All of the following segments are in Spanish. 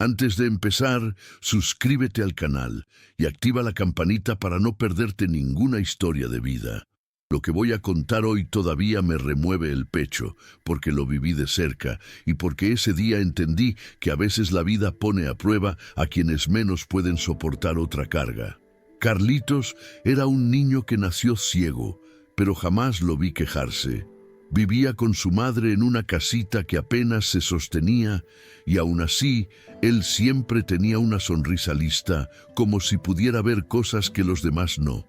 Antes de empezar, suscríbete al canal y activa la campanita para no perderte ninguna historia de vida. Lo que voy a contar hoy todavía me remueve el pecho, porque lo viví de cerca y porque ese día entendí que a veces la vida pone a prueba a quienes menos pueden soportar otra carga. Carlitos era un niño que nació ciego, pero jamás lo vi quejarse. Vivía con su madre en una casita que apenas se sostenía y aún así él siempre tenía una sonrisa lista, como si pudiera ver cosas que los demás no.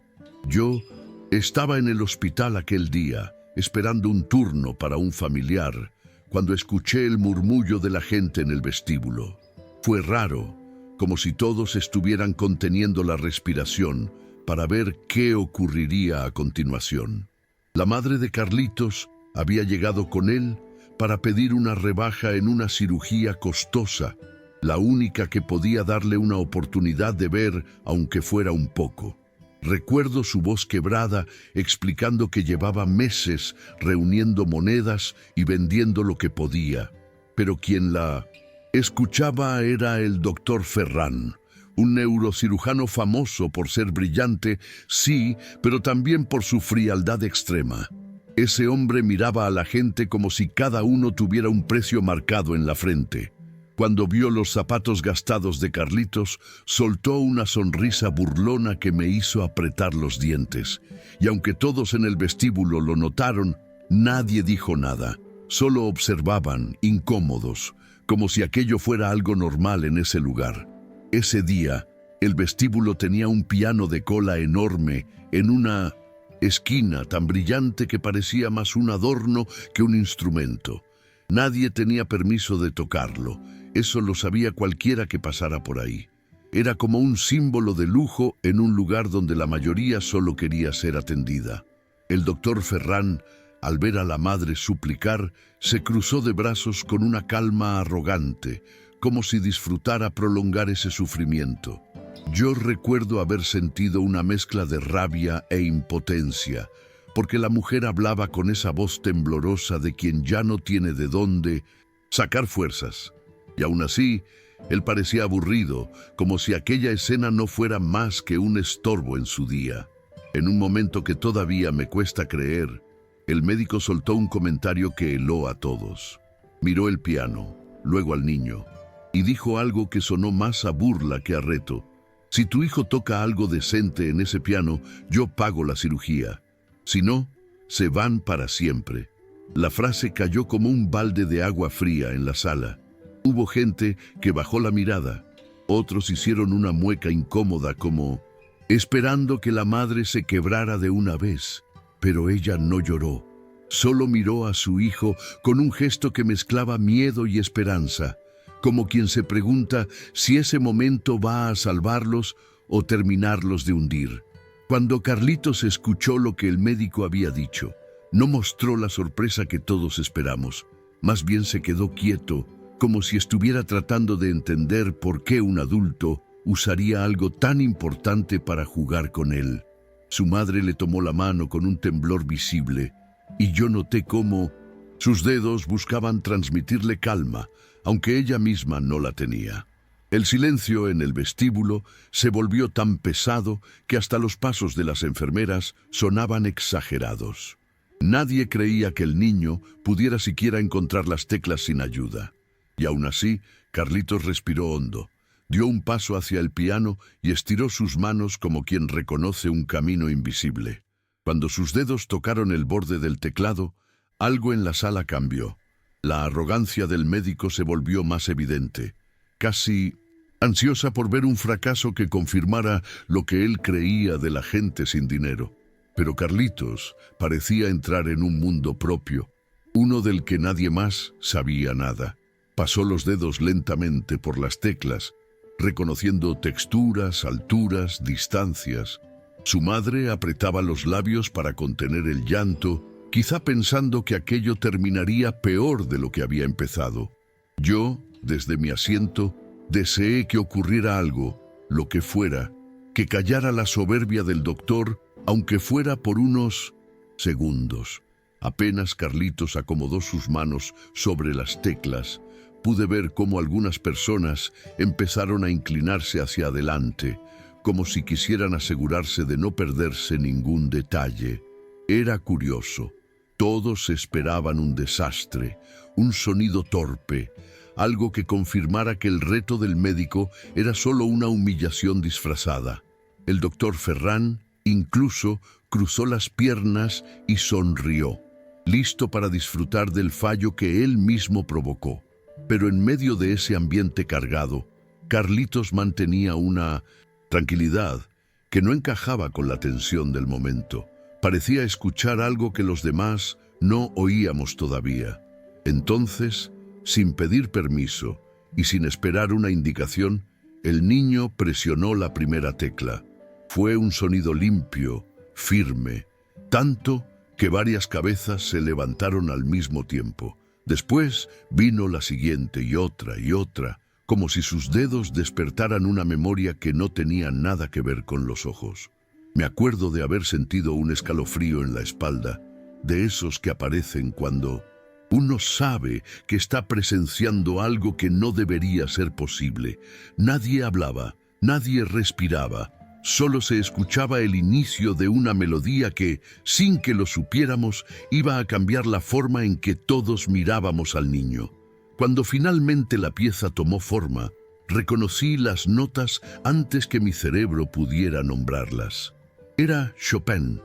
Yo estaba en el hospital aquel día, esperando un turno para un familiar, cuando escuché el murmullo de la gente en el vestíbulo. Fue raro, como si todos estuvieran conteniendo la respiración para ver qué ocurriría a continuación. La madre de Carlitos había llegado con él para pedir una rebaja en una cirugía costosa, la única que podía darle una oportunidad de ver, aunque fuera un poco. Recuerdo su voz quebrada explicando que llevaba meses reuniendo monedas y vendiendo lo que podía, pero quien la escuchaba era el doctor Ferran, un neurocirujano famoso por ser brillante, sí, pero también por su frialdad extrema. Ese hombre miraba a la gente como si cada uno tuviera un precio marcado en la frente. Cuando vio los zapatos gastados de Carlitos, soltó una sonrisa burlona que me hizo apretar los dientes. Y aunque todos en el vestíbulo lo notaron, nadie dijo nada. Solo observaban, incómodos, como si aquello fuera algo normal en ese lugar. Ese día, el vestíbulo tenía un piano de cola enorme en una esquina tan brillante que parecía más un adorno que un instrumento. Nadie tenía permiso de tocarlo. Eso lo sabía cualquiera que pasara por ahí. Era como un símbolo de lujo en un lugar donde la mayoría solo quería ser atendida. El doctor Ferran, al ver a la madre suplicar, se cruzó de brazos con una calma arrogante, como si disfrutara prolongar ese sufrimiento. Yo recuerdo haber sentido una mezcla de rabia e impotencia, porque la mujer hablaba con esa voz temblorosa de quien ya no tiene de dónde sacar fuerzas. Y aún así, él parecía aburrido, como si aquella escena no fuera más que un estorbo en su día. En un momento que todavía me cuesta creer, el médico soltó un comentario que heló a todos. Miró el piano, luego al niño, y dijo algo que sonó más a burla que a reto. Si tu hijo toca algo decente en ese piano, yo pago la cirugía. Si no, se van para siempre. La frase cayó como un balde de agua fría en la sala. Hubo gente que bajó la mirada. Otros hicieron una mueca incómoda como esperando que la madre se quebrara de una vez. Pero ella no lloró. Solo miró a su hijo con un gesto que mezclaba miedo y esperanza, como quien se pregunta si ese momento va a salvarlos o terminarlos de hundir. Cuando Carlitos escuchó lo que el médico había dicho, no mostró la sorpresa que todos esperamos. Más bien se quedó quieto, como si estuviera tratando de entender por qué un adulto usaría algo tan importante para jugar con él. Su madre le tomó la mano con un temblor visible, y yo noté cómo sus dedos buscaban transmitirle calma, aunque ella misma no la tenía. El silencio en el vestíbulo se volvió tan pesado que hasta los pasos de las enfermeras sonaban exagerados. Nadie creía que el niño pudiera siquiera encontrar las teclas sin ayuda. Y aún así, Carlitos respiró hondo, dio un paso hacia el piano y estiró sus manos como quien reconoce un camino invisible. Cuando sus dedos tocaron el borde del teclado, algo en la sala cambió. La arrogancia del médico se volvió más evidente, casi ansiosa por ver un fracaso que confirmara lo que él creía de la gente sin dinero. Pero Carlitos parecía entrar en un mundo propio, uno del que nadie más sabía nada. Pasó los dedos lentamente por las teclas, reconociendo texturas, alturas, distancias. Su madre apretaba los labios para contener el llanto, quizá pensando que aquello terminaría peor de lo que había empezado. Yo, desde mi asiento, deseé que ocurriera algo, lo que fuera, que callara la soberbia del doctor, aunque fuera por unos segundos. Apenas Carlitos acomodó sus manos sobre las teclas, pude ver cómo algunas personas empezaron a inclinarse hacia adelante, como si quisieran asegurarse de no perderse ningún detalle. Era curioso. Todos esperaban un desastre, un sonido torpe, algo que confirmara que el reto del médico era solo una humillación disfrazada. El doctor Ferran incluso cruzó las piernas y sonrió, listo para disfrutar del fallo que él mismo provocó. Pero en medio de ese ambiente cargado, Carlitos mantenía una tranquilidad que no encajaba con la tensión del momento. Parecía escuchar algo que los demás no oíamos todavía. Entonces, sin pedir permiso y sin esperar una indicación, el niño presionó la primera tecla. Fue un sonido limpio, firme, tanto que varias cabezas se levantaron al mismo tiempo. Después vino la siguiente y otra, como si sus dedos despertaran una memoria que no tenía nada que ver con los ojos. Me acuerdo de haber sentido un escalofrío en la espalda, de esos que aparecen cuando uno sabe que está presenciando algo que no debería ser posible. Nadie hablaba, nadie respiraba, solo se escuchaba el inicio de una melodía que, sin que lo supiéramos, iba a cambiar la forma en que todos mirábamos al niño. Cuando finalmente la pieza tomó forma, reconocí las notas antes que mi cerebro pudiera nombrarlas. Era Chopin,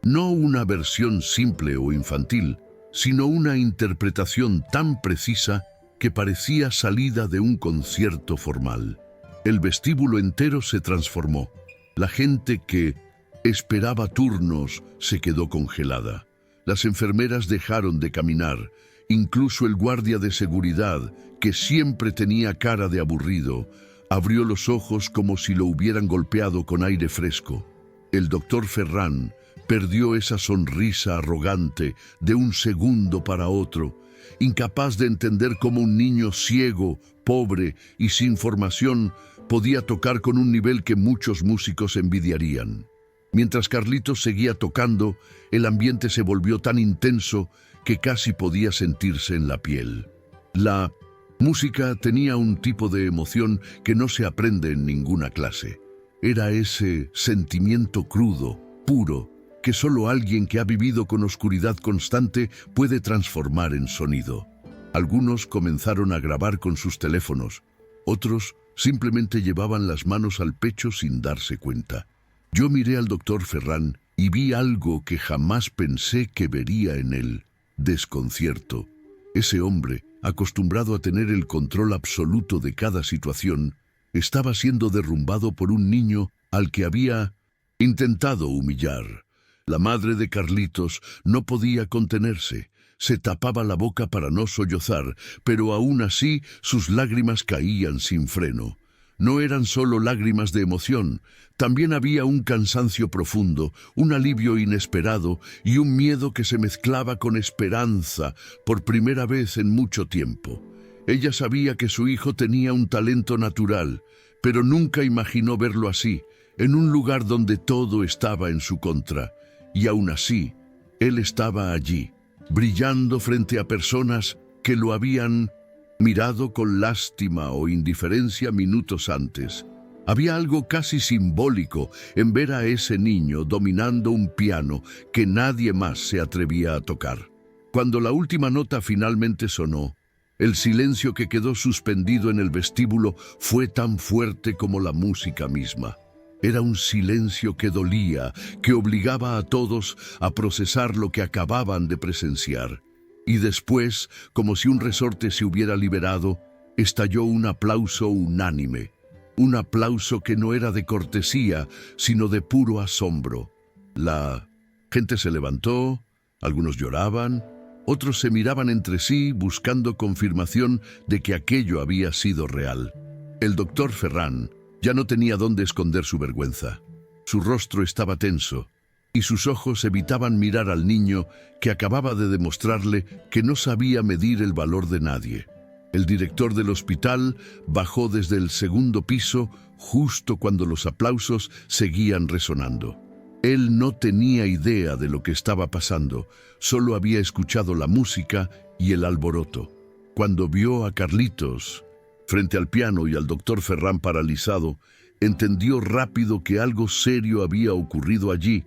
no una versión simple o infantil, sino una interpretación tan precisa que parecía salida de un concierto formal. El vestíbulo entero se transformó. La gente que esperaba turnos se quedó congelada. Las enfermeras dejaron de caminar. Incluso el guardia de seguridad, que siempre tenía cara de aburrido, abrió los ojos como si lo hubieran golpeado con aire fresco. El doctor Ferran perdió esa sonrisa arrogante de un segundo para otro, incapaz de entender cómo un niño ciego, pobre y sin formación podía tocar con un nivel que muchos músicos envidiarían. Mientras Carlitos seguía tocando, el ambiente se volvió tan intenso que casi podía sentirse en la piel. La música tenía un tipo de emoción que no se aprende en ninguna clase. Era ese sentimiento crudo, puro, que solo alguien que ha vivido con oscuridad constante puede transformar en sonido. Algunos comenzaron a grabar con sus teléfonos, otros simplemente llevaban las manos al pecho sin darse cuenta. Yo miré al doctor Ferran y vi algo que jamás pensé que vería en él: desconcierto. Ese hombre, acostumbrado a tener el control absoluto de cada situación, estaba siendo derrumbado por un niño al que había intentado humillar. La madre de Carlitos no podía contenerse. Se tapaba la boca para no sollozar, pero aún así sus lágrimas caían sin freno. No eran solo lágrimas de emoción, también había un cansancio profundo, un alivio inesperado y un miedo que se mezclaba con esperanza por primera vez en mucho tiempo. Ella sabía que su hijo tenía un talento natural, pero nunca imaginó verlo así, en un lugar donde todo estaba en su contra. Y aún así, él estaba allí, brillando frente a personas que lo habían mirado con lástima o indiferencia minutos antes. Había algo casi simbólico en ver a ese niño dominando un piano que nadie más se atrevía a tocar. Cuando la última nota finalmente sonó, el silencio que quedó suspendido en el vestíbulo fue tan fuerte como la música misma. Era un silencio que dolía, que obligaba a todos a procesar lo que acababan de presenciar. Y después, como si un resorte se hubiera liberado, estalló un aplauso unánime. Un aplauso que no era de cortesía, sino de puro asombro. La gente se levantó, algunos lloraban, otros se miraban entre sí buscando confirmación de que aquello había sido real. El doctor Ferran ya no tenía dónde esconder su vergüenza. Su rostro estaba tenso y sus ojos evitaban mirar al niño que acababa de demostrarle que no sabía medir el valor de nadie. El director del hospital bajó desde el segundo piso justo cuando los aplausos seguían resonando. Él no tenía idea de lo que estaba pasando, solo había escuchado la música y el alboroto. Cuando vio a Carlitos frente al piano y al doctor Ferran paralizado, entendió rápido que algo serio había ocurrido allí.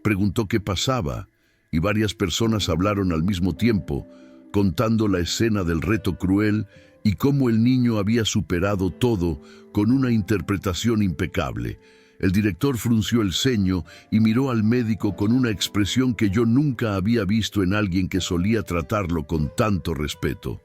Preguntó qué pasaba, y varias personas hablaron al mismo tiempo, contando la escena del reto cruel y cómo el niño había superado todo con una interpretación impecable. El director frunció el ceño y miró al médico con una expresión que yo nunca había visto en alguien que solía tratarlo con tanto respeto.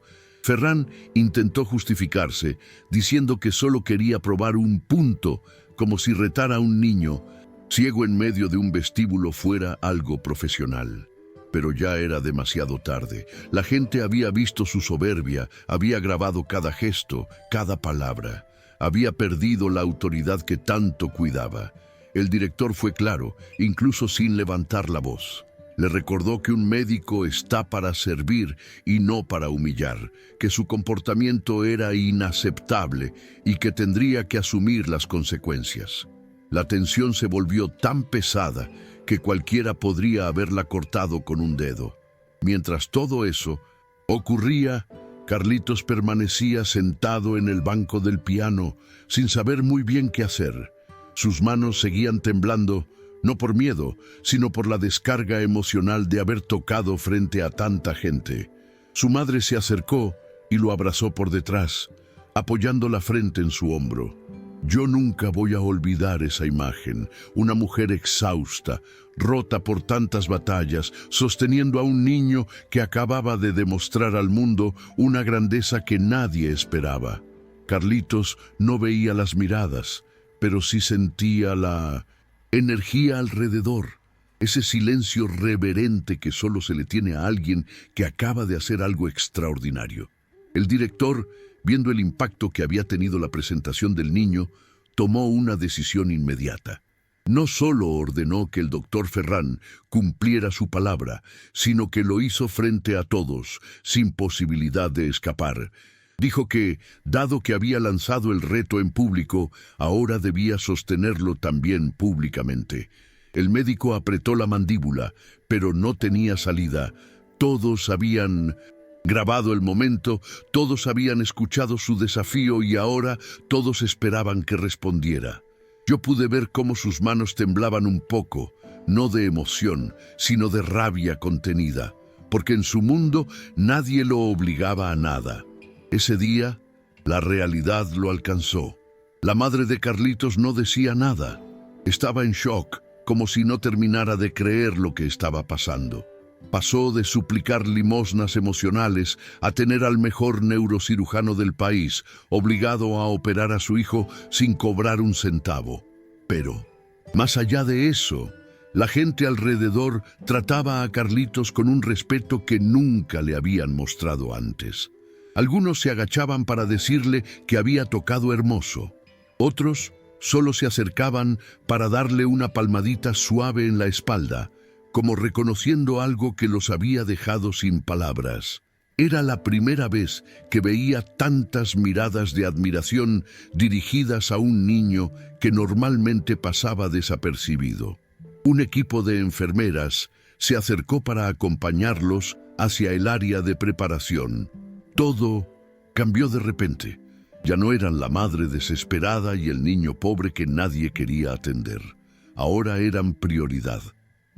Ferran intentó justificarse, diciendo que solo quería probar un punto, como si retar a un niño ciego en medio de un vestíbulo fuera algo profesional. Pero ya era demasiado tarde. La gente había visto su soberbia, había grabado cada gesto, cada palabra. Había perdido la autoridad que tanto cuidaba. El director fue claro, incluso sin levantar la voz. Le recordó que un médico está para servir y no para humillar, que su comportamiento era inaceptable y que tendría que asumir las consecuencias. La tensión se volvió tan pesada que cualquiera podría haberla cortado con un dedo. Mientras todo eso ocurría, Carlitos permanecía sentado en el banco del piano, sin saber muy bien qué hacer. Sus manos seguían temblando, no por miedo, sino por la descarga emocional de haber tocado frente a tanta gente. Su madre se acercó y lo abrazó por detrás, apoyando la frente en su hombro. Yo nunca voy a olvidar esa imagen, una mujer exhausta, rota por tantas batallas, sosteniendo a un niño que acababa de demostrar al mundo una grandeza que nadie esperaba. Carlitos no veía las miradas, pero sí sentía la energía alrededor, ese silencio reverente que solo se le tiene a alguien que acaba de hacer algo extraordinario. El director, viendo el impacto que había tenido la presentación del niño, tomó una decisión inmediata. No solo ordenó que el doctor Ferran cumpliera su palabra, sino que lo hizo frente a todos, sin posibilidad de escapar. Dijo que, dado que había lanzado el reto en público, ahora debía sostenerlo también públicamente. El médico apretó la mandíbula, pero no tenía salida. Todos habían grabado el momento, todos habían escuchado su desafío y ahora todos esperaban que respondiera. Yo pude ver cómo sus manos temblaban un poco, no de emoción, sino de rabia contenida, porque en su mundo nadie lo obligaba a nada. Ese día, la realidad lo alcanzó. La madre de Carlitos no decía nada. Estaba en shock, como si no terminara de creer lo que estaba pasando. Pasó de suplicar limosnas emocionales a tener al mejor neurocirujano del país, obligado a operar a su hijo sin cobrar un centavo. Pero, más allá de eso, la gente alrededor trataba a Carlitos con un respeto que nunca le habían mostrado antes. Algunos se agachaban para decirle que había tocado hermoso. Otros solo se acercaban para darle una palmadita suave en la espalda, como reconociendo algo que los había dejado sin palabras. Era la primera vez que veía tantas miradas de admiración dirigidas a un niño que normalmente pasaba desapercibido. Un equipo de enfermeras se acercó para acompañarlos hacia el área de preparación. Todo cambió de repente. Ya no eran la madre desesperada y el niño pobre que nadie quería atender. Ahora eran prioridad.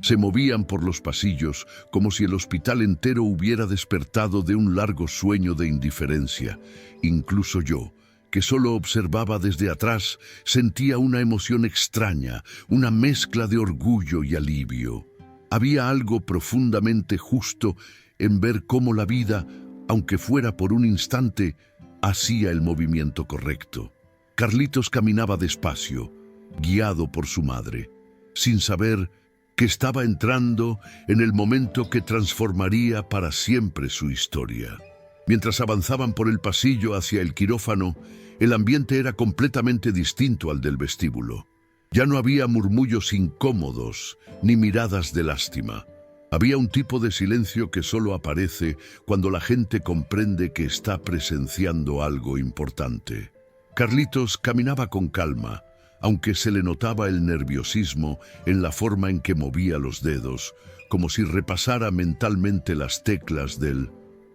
Se movían por los pasillos como si el hospital entero hubiera despertado de un largo sueño de indiferencia. Incluso yo, que solo observaba desde atrás, sentía una emoción extraña, una mezcla de orgullo y alivio. Había algo profundamente justo en ver cómo la vida, aunque fuera por un instante, hacía el movimiento correcto. Carlitos caminaba despacio, guiado por su madre, sin saber que estaba entrando en el momento que transformaría para siempre su historia. Mientras avanzaban por el pasillo hacia el quirófano, el ambiente era completamente distinto al del vestíbulo. Ya no había murmullos incómodos ni miradas de lástima. Había un tipo de silencio que solo aparece cuando la gente comprende que está presenciando algo importante. Carlitos caminaba con calma, aunque se le notaba el nerviosismo en la forma en que movía los dedos, como si repasara mentalmente las teclas del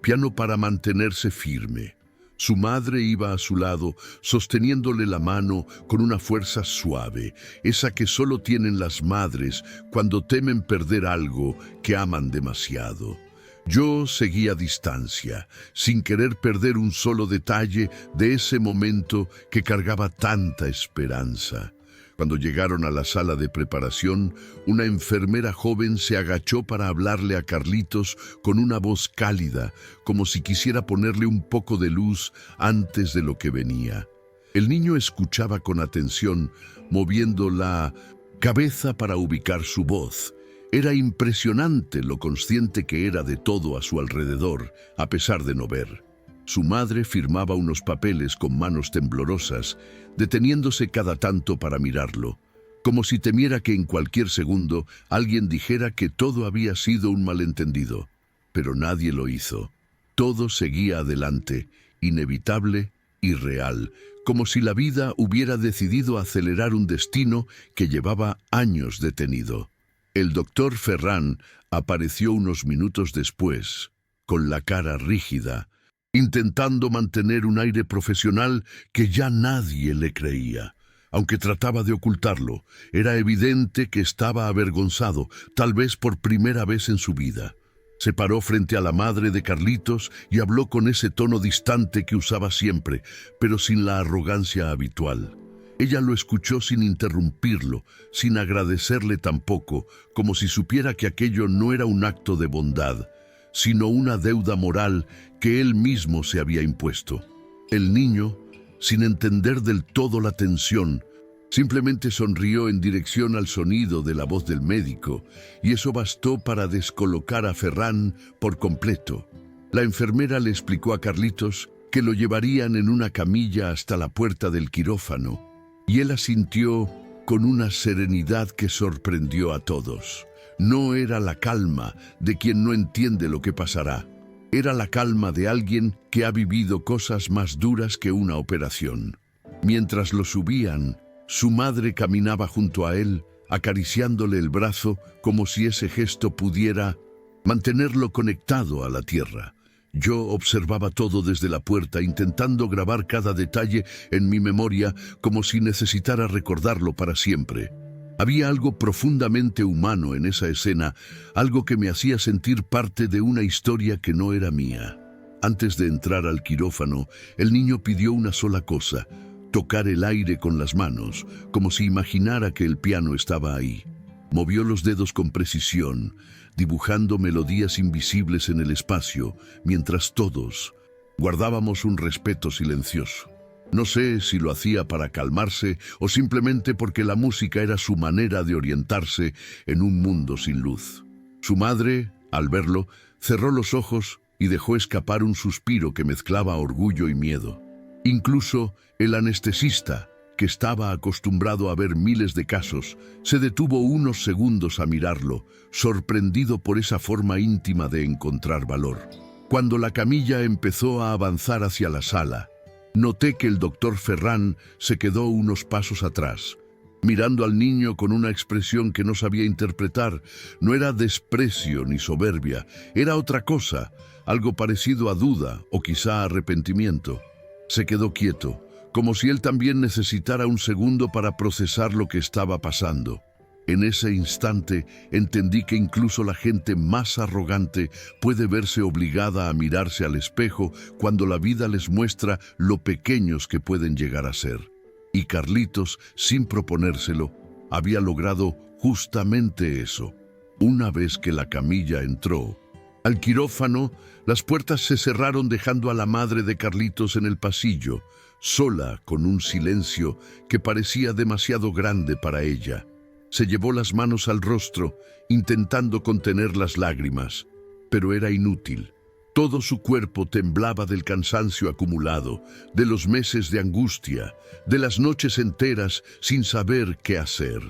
piano para mantenerse firme. Su madre iba a su lado, sosteniéndole la mano con una fuerza suave, esa que solo tienen las madres cuando temen perder algo que aman demasiado. Yo seguía a distancia, sin querer perder un solo detalle de ese momento que cargaba tanta esperanza. Cuando llegaron a la sala de preparación, una enfermera joven se agachó para hablarle a Carlitos con una voz cálida, como si quisiera ponerle un poco de luz antes de lo que venía. El niño escuchaba con atención, moviendo la cabeza para ubicar su voz. Era impresionante lo consciente que era de todo a su alrededor, a pesar de no ver. Su madre firmaba unos papeles con manos temblorosas, deteniéndose cada tanto para mirarlo, como si temiera que en cualquier segundo alguien dijera que todo había sido un malentendido. Pero nadie lo hizo. Todo seguía adelante, inevitable y real, como si la vida hubiera decidido acelerar un destino que llevaba años detenido. El doctor Ferran apareció unos minutos después, con la cara rígida, intentando mantener un aire profesional que ya nadie le creía. Aunque trataba de ocultarlo, era evidente que estaba avergonzado, tal vez por primera vez en su vida. Se paró frente a la madre de Carlitos y habló con ese tono distante que usaba siempre, pero sin la arrogancia habitual. Ella lo escuchó sin interrumpirlo, sin agradecerle tampoco, como si supiera que aquello no era un acto de bondad, sino una deuda moral que él mismo se había impuesto. El niño, sin entender del todo la tensión, simplemente sonrió en dirección al sonido de la voz del médico, y eso bastó para descolocar a Ferran por completo. La enfermera le explicó a Carlitos que lo llevarían en una camilla hasta la puerta del quirófano, y él asintió con una serenidad que sorprendió a todos. No era la calma de quien no entiende lo que pasará. Era la calma de alguien que ha vivido cosas más duras que una operación. Mientras lo subían, su madre caminaba junto a él, acariciándole el brazo como si ese gesto pudiera mantenerlo conectado a la tierra. Yo observaba todo desde la puerta, intentando grabar cada detalle en mi memoria como si necesitara recordarlo para siempre. Había algo profundamente humano en esa escena, algo que me hacía sentir parte de una historia que no era mía. Antes de entrar al quirófano, el niño pidió una sola cosa: tocar el aire con las manos, como si imaginara que el piano estaba ahí. Movió los dedos con precisión, dibujando melodías invisibles en el espacio, mientras todos guardábamos un respeto silencioso. No sé si lo hacía para calmarse o simplemente porque la música era su manera de orientarse en un mundo sin luz. Su madre, al verlo, cerró los ojos y dejó escapar un suspiro que mezclaba orgullo y miedo. Incluso el anestesista, que estaba acostumbrado a ver miles de casos, se detuvo unos segundos a mirarlo, sorprendido por esa forma íntima de encontrar valor. Cuando la camilla empezó a avanzar hacia la sala, noté que el doctor Ferran se quedó unos pasos atrás, mirando al niño con una expresión que no sabía interpretar. No era desprecio ni soberbia, era otra cosa, algo parecido a duda o quizá arrepentimiento. Se quedó quieto, como si él también necesitara un segundo para procesar lo que estaba pasando. En ese instante entendí que incluso la gente más arrogante puede verse obligada a mirarse al espejo cuando la vida les muestra lo pequeños que pueden llegar a ser. Y Carlitos, sin proponérselo, había logrado justamente eso. Una vez que la camilla entró al quirófano, las puertas se cerraron dejando a la madre de Carlitos en el pasillo, sola, con un silencio que parecía demasiado grande para ella. Se llevó las manos al rostro, intentando contener las lágrimas, pero era inútil. Todo su cuerpo temblaba del cansancio acumulado, de los meses de angustia, de las noches enteras sin saber qué hacer.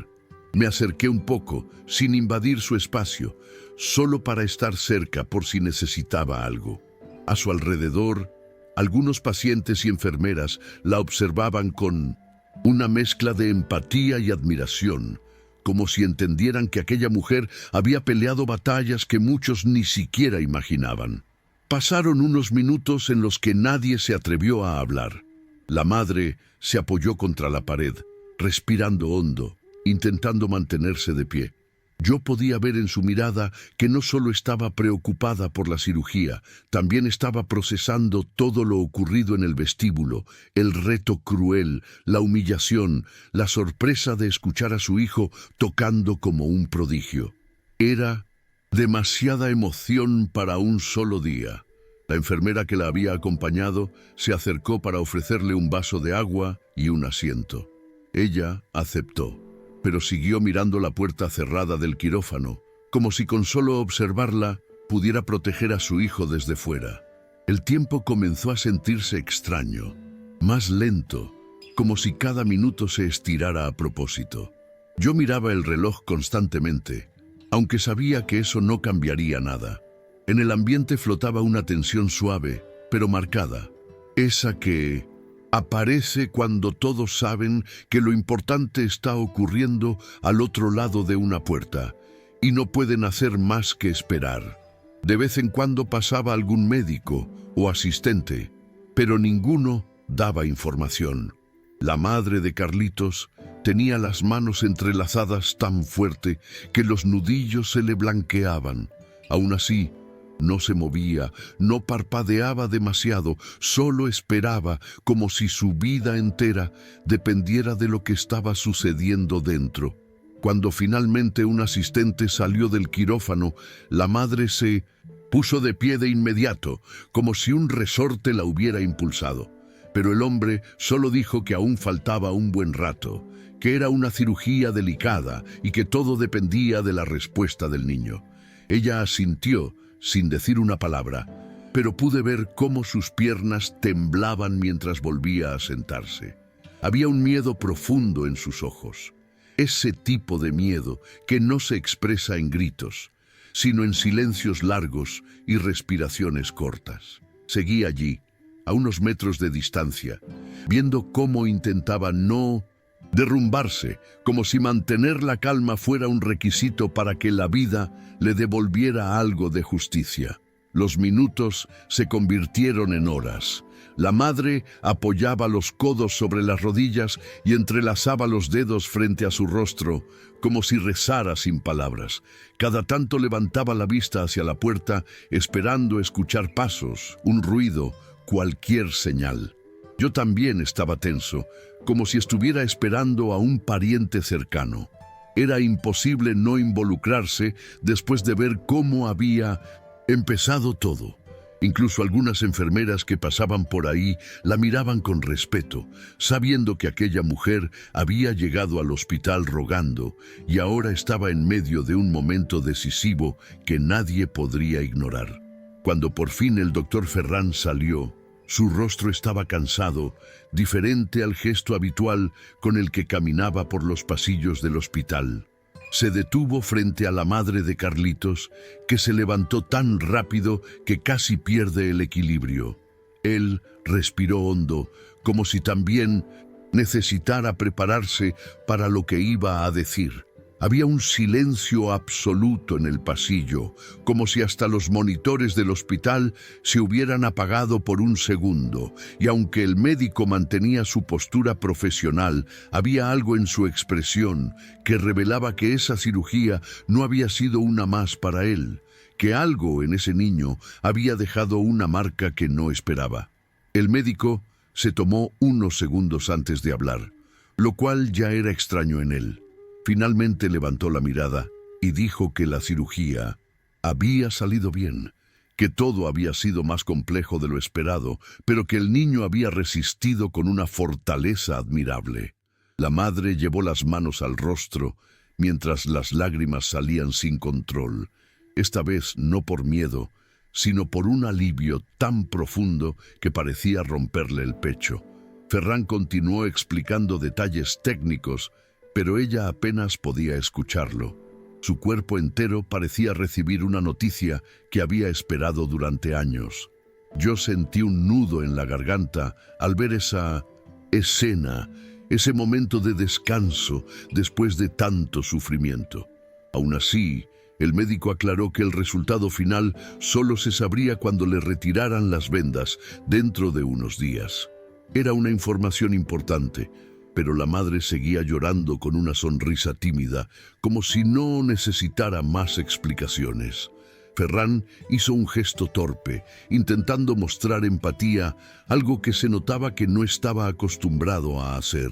Me acerqué un poco, sin invadir su espacio, solo para estar cerca por si necesitaba algo. A su alrededor, algunos pacientes y enfermeras la observaban con una mezcla de empatía y admiración, como si entendieran que aquella mujer había peleado batallas que muchos ni siquiera imaginaban. Pasaron unos minutos en los que nadie se atrevió a hablar. La madre se apoyó contra la pared, respirando hondo, intentando mantenerse de pie. Yo podía ver en su mirada que no solo estaba preocupada por la cirugía, también estaba procesando todo lo ocurrido en el vestíbulo, el reto cruel, la humillación, la sorpresa de escuchar a su hijo tocando como un prodigio. Era demasiada emoción para un solo día. La enfermera que la había acompañado se acercó para ofrecerle un vaso de agua y un asiento. Ella aceptó, pero siguió mirando la puerta cerrada del quirófano, como si con solo observarla pudiera proteger a su hijo desde fuera. El tiempo comenzó a sentirse extraño, más lento, como si cada minuto se estirara a propósito. Yo miraba el reloj constantemente, aunque sabía que eso no cambiaría nada. En el ambiente flotaba una tensión suave, pero marcada, esa que aparece cuando todos saben que lo importante está ocurriendo al otro lado de una puerta y no pueden hacer más que esperar. De vez en cuando pasaba algún médico o asistente, pero ninguno daba información. La madre de Carlitos tenía las manos entrelazadas tan fuerte que los nudillos se le blanqueaban. Aún así, no se movía, no parpadeaba demasiado, solo esperaba como si su vida entera dependiera de lo que estaba sucediendo dentro. Cuando finalmente un asistente salió del quirófano, la madre se puso de pie de inmediato, como si un resorte la hubiera impulsado. Pero el hombre solo dijo que aún faltaba un buen rato, que era una cirugía delicada y que todo dependía de la respuesta del niño. Ella asintió, sin decir una palabra, pero pude ver cómo sus piernas temblaban mientras volvía a sentarse. Había un miedo profundo en sus ojos, ese tipo de miedo que no se expresa en gritos, sino en silencios largos y respiraciones cortas. Seguí allí, a unos metros de distancia, viendo cómo intentaba no derrumbarse, como si mantener la calma fuera un requisito para que la vida le devolviera algo de justicia. Los minutos se convirtieron en horas. La madre apoyaba los codos sobre las rodillas y entrelazaba los dedos frente a su rostro, como si rezara sin palabras. Cada tanto levantaba la vista hacia la puerta, esperando escuchar pasos, un ruido, cualquier señal. Yo también estaba tenso, como si estuviera esperando a un pariente cercano. Era imposible no involucrarse después de ver cómo había empezado todo. Incluso algunas enfermeras que pasaban por ahí la miraban con respeto, sabiendo que aquella mujer había llegado al hospital rogando y ahora estaba en medio de un momento decisivo que nadie podría ignorar. Cuando por fin el doctor Ferran salió, su rostro estaba cansado, diferente al gesto habitual con el que caminaba por los pasillos del hospital. Se detuvo frente a la madre de Carlitos, que se levantó tan rápido que casi pierde el equilibrio. Él respiró hondo, como si también necesitara prepararse para lo que iba a decir. Había un silencio absoluto en el pasillo, como si hasta los monitores del hospital se hubieran apagado por un segundo, y aunque el médico mantenía su postura profesional, había algo en su expresión que revelaba que esa cirugía no había sido una más para él, que algo en ese niño había dejado una marca que no esperaba. El médico se tomó unos segundos antes de hablar, lo cual ya era extraño en él. Finalmente levantó la mirada y dijo que la cirugía había salido bien, que todo había sido más complejo de lo esperado, pero que el niño había resistido con una fortaleza admirable. La madre llevó las manos al rostro mientras las lágrimas salían sin control, esta vez no por miedo, sino por un alivio tan profundo que parecía romperle el pecho. Ferran continuó explicando detalles técnicos, pero ella apenas podía escucharlo. Su cuerpo entero parecía recibir una noticia que había esperado durante años. Yo sentí un nudo en la garganta al ver esa escena, ese momento de descanso después de tanto sufrimiento. Aún así, El médico aclaró que el resultado final solo se sabría cuando le retiraran las vendas dentro de unos días. Era una información importante, pero la madre seguía llorando con una sonrisa tímida, como si no necesitara más explicaciones. Ferran hizo un gesto torpe, intentando mostrar empatía, algo que se notaba que no estaba acostumbrado a hacer.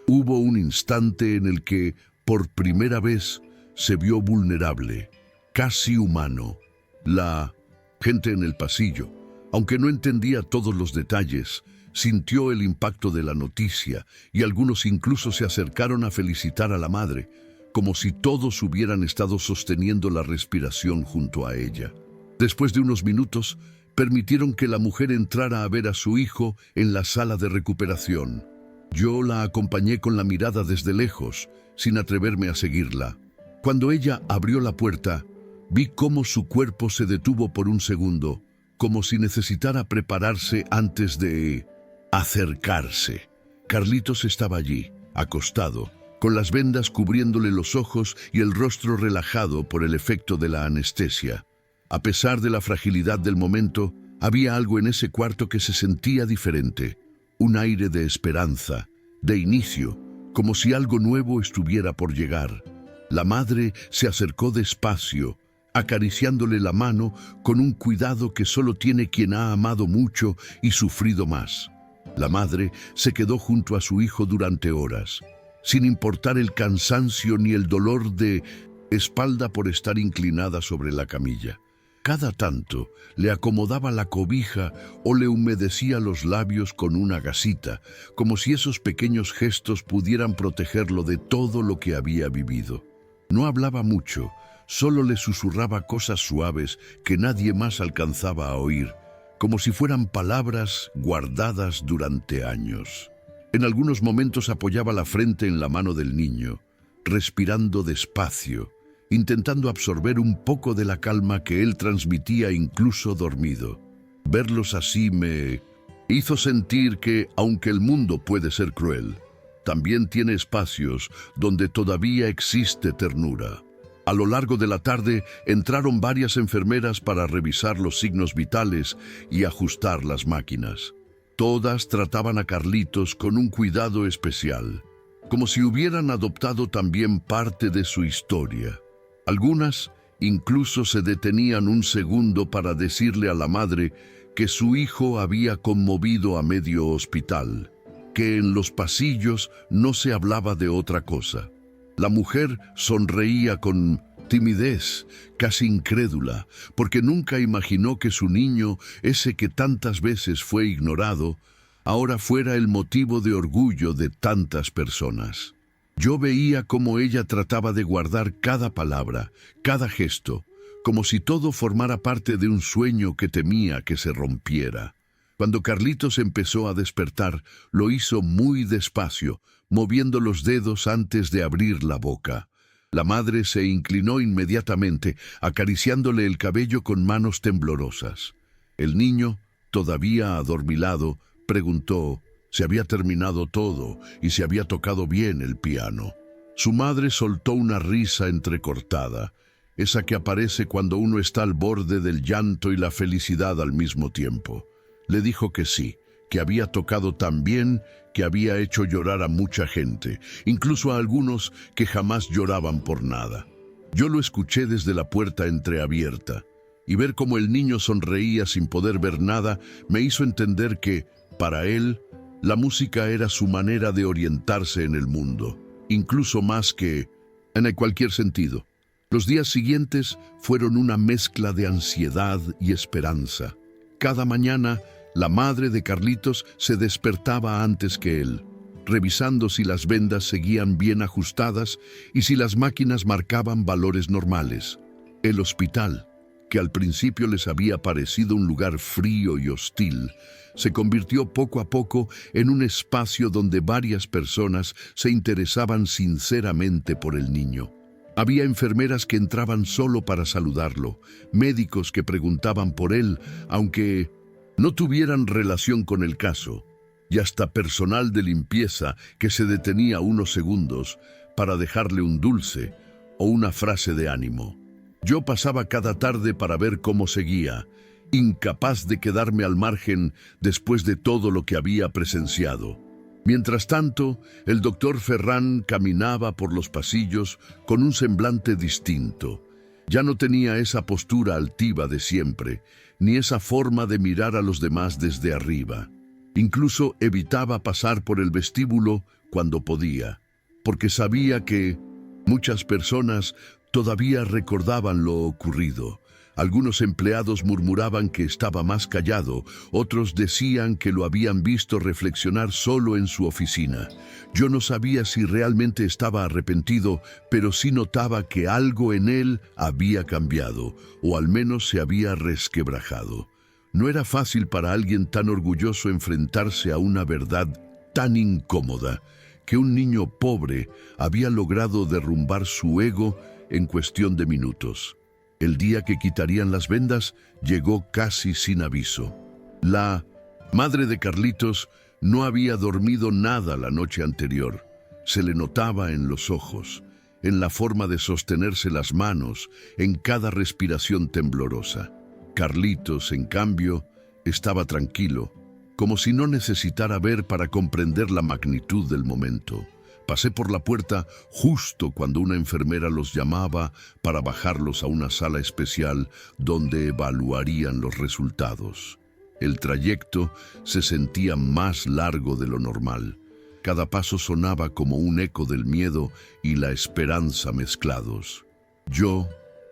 Hubo un instante en el que, por primera vez, se vio vulnerable, casi humano. La gente en el pasillo, aunque no entendía todos los detalles, sintió el impacto de la noticia y algunos incluso se acercaron a felicitar a la madre, como si todos hubieran estado sosteniendo la respiración junto a ella. Después de unos minutos, permitieron que la mujer entrara a ver a su hijo en la sala de recuperación. Yo la acompañé con la mirada desde lejos, sin atreverme a seguirla. Cuando ella abrió la puerta, vi cómo su cuerpo se detuvo por un segundo, como si necesitara prepararse antes de acercarse. Carlitos estaba allí, acostado, con las vendas cubriéndole los ojos y el rostro relajado por el efecto de la anestesia. A pesar de la fragilidad del momento, había algo en ese cuarto que se sentía diferente, un aire de esperanza, de inicio, como si algo nuevo estuviera por llegar. La madre se acercó despacio, acariciándole la mano con un cuidado que solo tiene quien ha amado mucho y sufrido más. La madre se quedó junto a su hijo durante horas, sin importar el cansancio ni el dolor de espalda por estar inclinada sobre la camilla. Cada tanto le acomodaba la cobija o le humedecía los labios con una gasita, como si esos pequeños gestos pudieran protegerlo de todo lo que había vivido. No hablaba mucho, solo le susurraba cosas suaves que nadie más alcanzaba a oír, como si fueran palabras guardadas durante años. En algunos momentos apoyaba la frente en la mano del niño, respirando despacio, intentando absorber un poco de la calma que él transmitía incluso dormido. Verlos así me hizo sentir que, aunque el mundo puede ser cruel, también tiene espacios donde todavía existe ternura. A lo largo de la tarde entraron varias enfermeras para revisar los signos vitales y ajustar las máquinas. Todas trataban a Carlitos con un cuidado especial, como si hubieran adoptado también parte de su historia. Algunas incluso se detenían un segundo para decirle a la madre que su hijo había conmovido a medio hospital, que en los pasillos no se hablaba de otra cosa. La mujer sonreía con timidez, casi incrédula, porque nunca imaginó que su niño, ese que tantas veces fue ignorado, ahora fuera el motivo de orgullo de tantas personas. Yo veía cómo ella trataba de guardar cada palabra, cada gesto, como si todo formara parte de un sueño que temía que se rompiera. Cuando Carlitos empezó a despertar, lo hizo muy despacio, moviendo los dedos antes de abrir la boca. La madre se inclinó inmediatamente, acariciándole el cabello con manos temblorosas. El niño, todavía adormilado, preguntó si había terminado todo y si había tocado bien el piano. Su madre soltó una risa entrecortada, esa que aparece cuando uno está al borde del llanto y la felicidad al mismo tiempo. Le dijo que sí, que había tocado tan bien que había hecho llorar a mucha gente, incluso a algunos que jamás lloraban por nada. Yo lo escuché desde la puerta entreabierta, y ver cómo el niño sonreía sin poder ver nada me hizo entender que, para él, la música era su manera de orientarse en el mundo, incluso más que en cualquier sentido. Los días siguientes fueron una mezcla de ansiedad y esperanza. Cada mañana, la madre de Carlitos se despertaba antes que él, revisando si las vendas seguían bien ajustadas y si las máquinas marcaban valores normales. El hospital, que al principio les había parecido un lugar frío y hostil, se convirtió poco a poco en un espacio donde varias personas se interesaban sinceramente por el niño. Había enfermeras que entraban solo para saludarlo, médicos que preguntaban por él, aunque no tuvieran relación con el caso, y hasta personal de limpieza que se detenía unos segundos para dejarle un dulce o una frase de ánimo. Yo pasaba cada tarde para ver cómo seguía, incapaz de quedarme al margen después de todo lo que había presenciado. Mientras tanto, el doctor Ferran caminaba por los pasillos con un semblante distinto. Ya no tenía esa postura altiva de siempre, ni esa forma de mirar a los demás desde arriba. Incluso evitaba pasar por el vestíbulo cuando podía, porque sabía que muchas personas todavía recordaban lo ocurrido. Algunos empleados murmuraban que estaba más callado, otros decían que lo habían visto reflexionar solo en su oficina. Yo no sabía si realmente estaba arrepentido, pero sí notaba que algo en él había cambiado, o al menos se había resquebrajado. No era fácil para alguien tan orgulloso enfrentarse a una verdad tan incómoda, que un niño pobre había logrado derrumbar su ego en cuestión de minutos. El día que quitarían las vendas llegó casi sin aviso. La madre de Carlitos no había dormido nada la noche anterior. Se le notaba en los ojos, en la forma de sostenerse las manos, en cada respiración temblorosa. Carlitos, en cambio, estaba tranquilo, como si no necesitara ver para comprender la magnitud del momento. Pasé por la puerta justo cuando una enfermera los llamaba para bajarlos a una sala especial donde evaluarían los resultados. El trayecto se sentía más largo de lo normal. Cada paso sonaba como un eco del miedo y la esperanza mezclados. Yo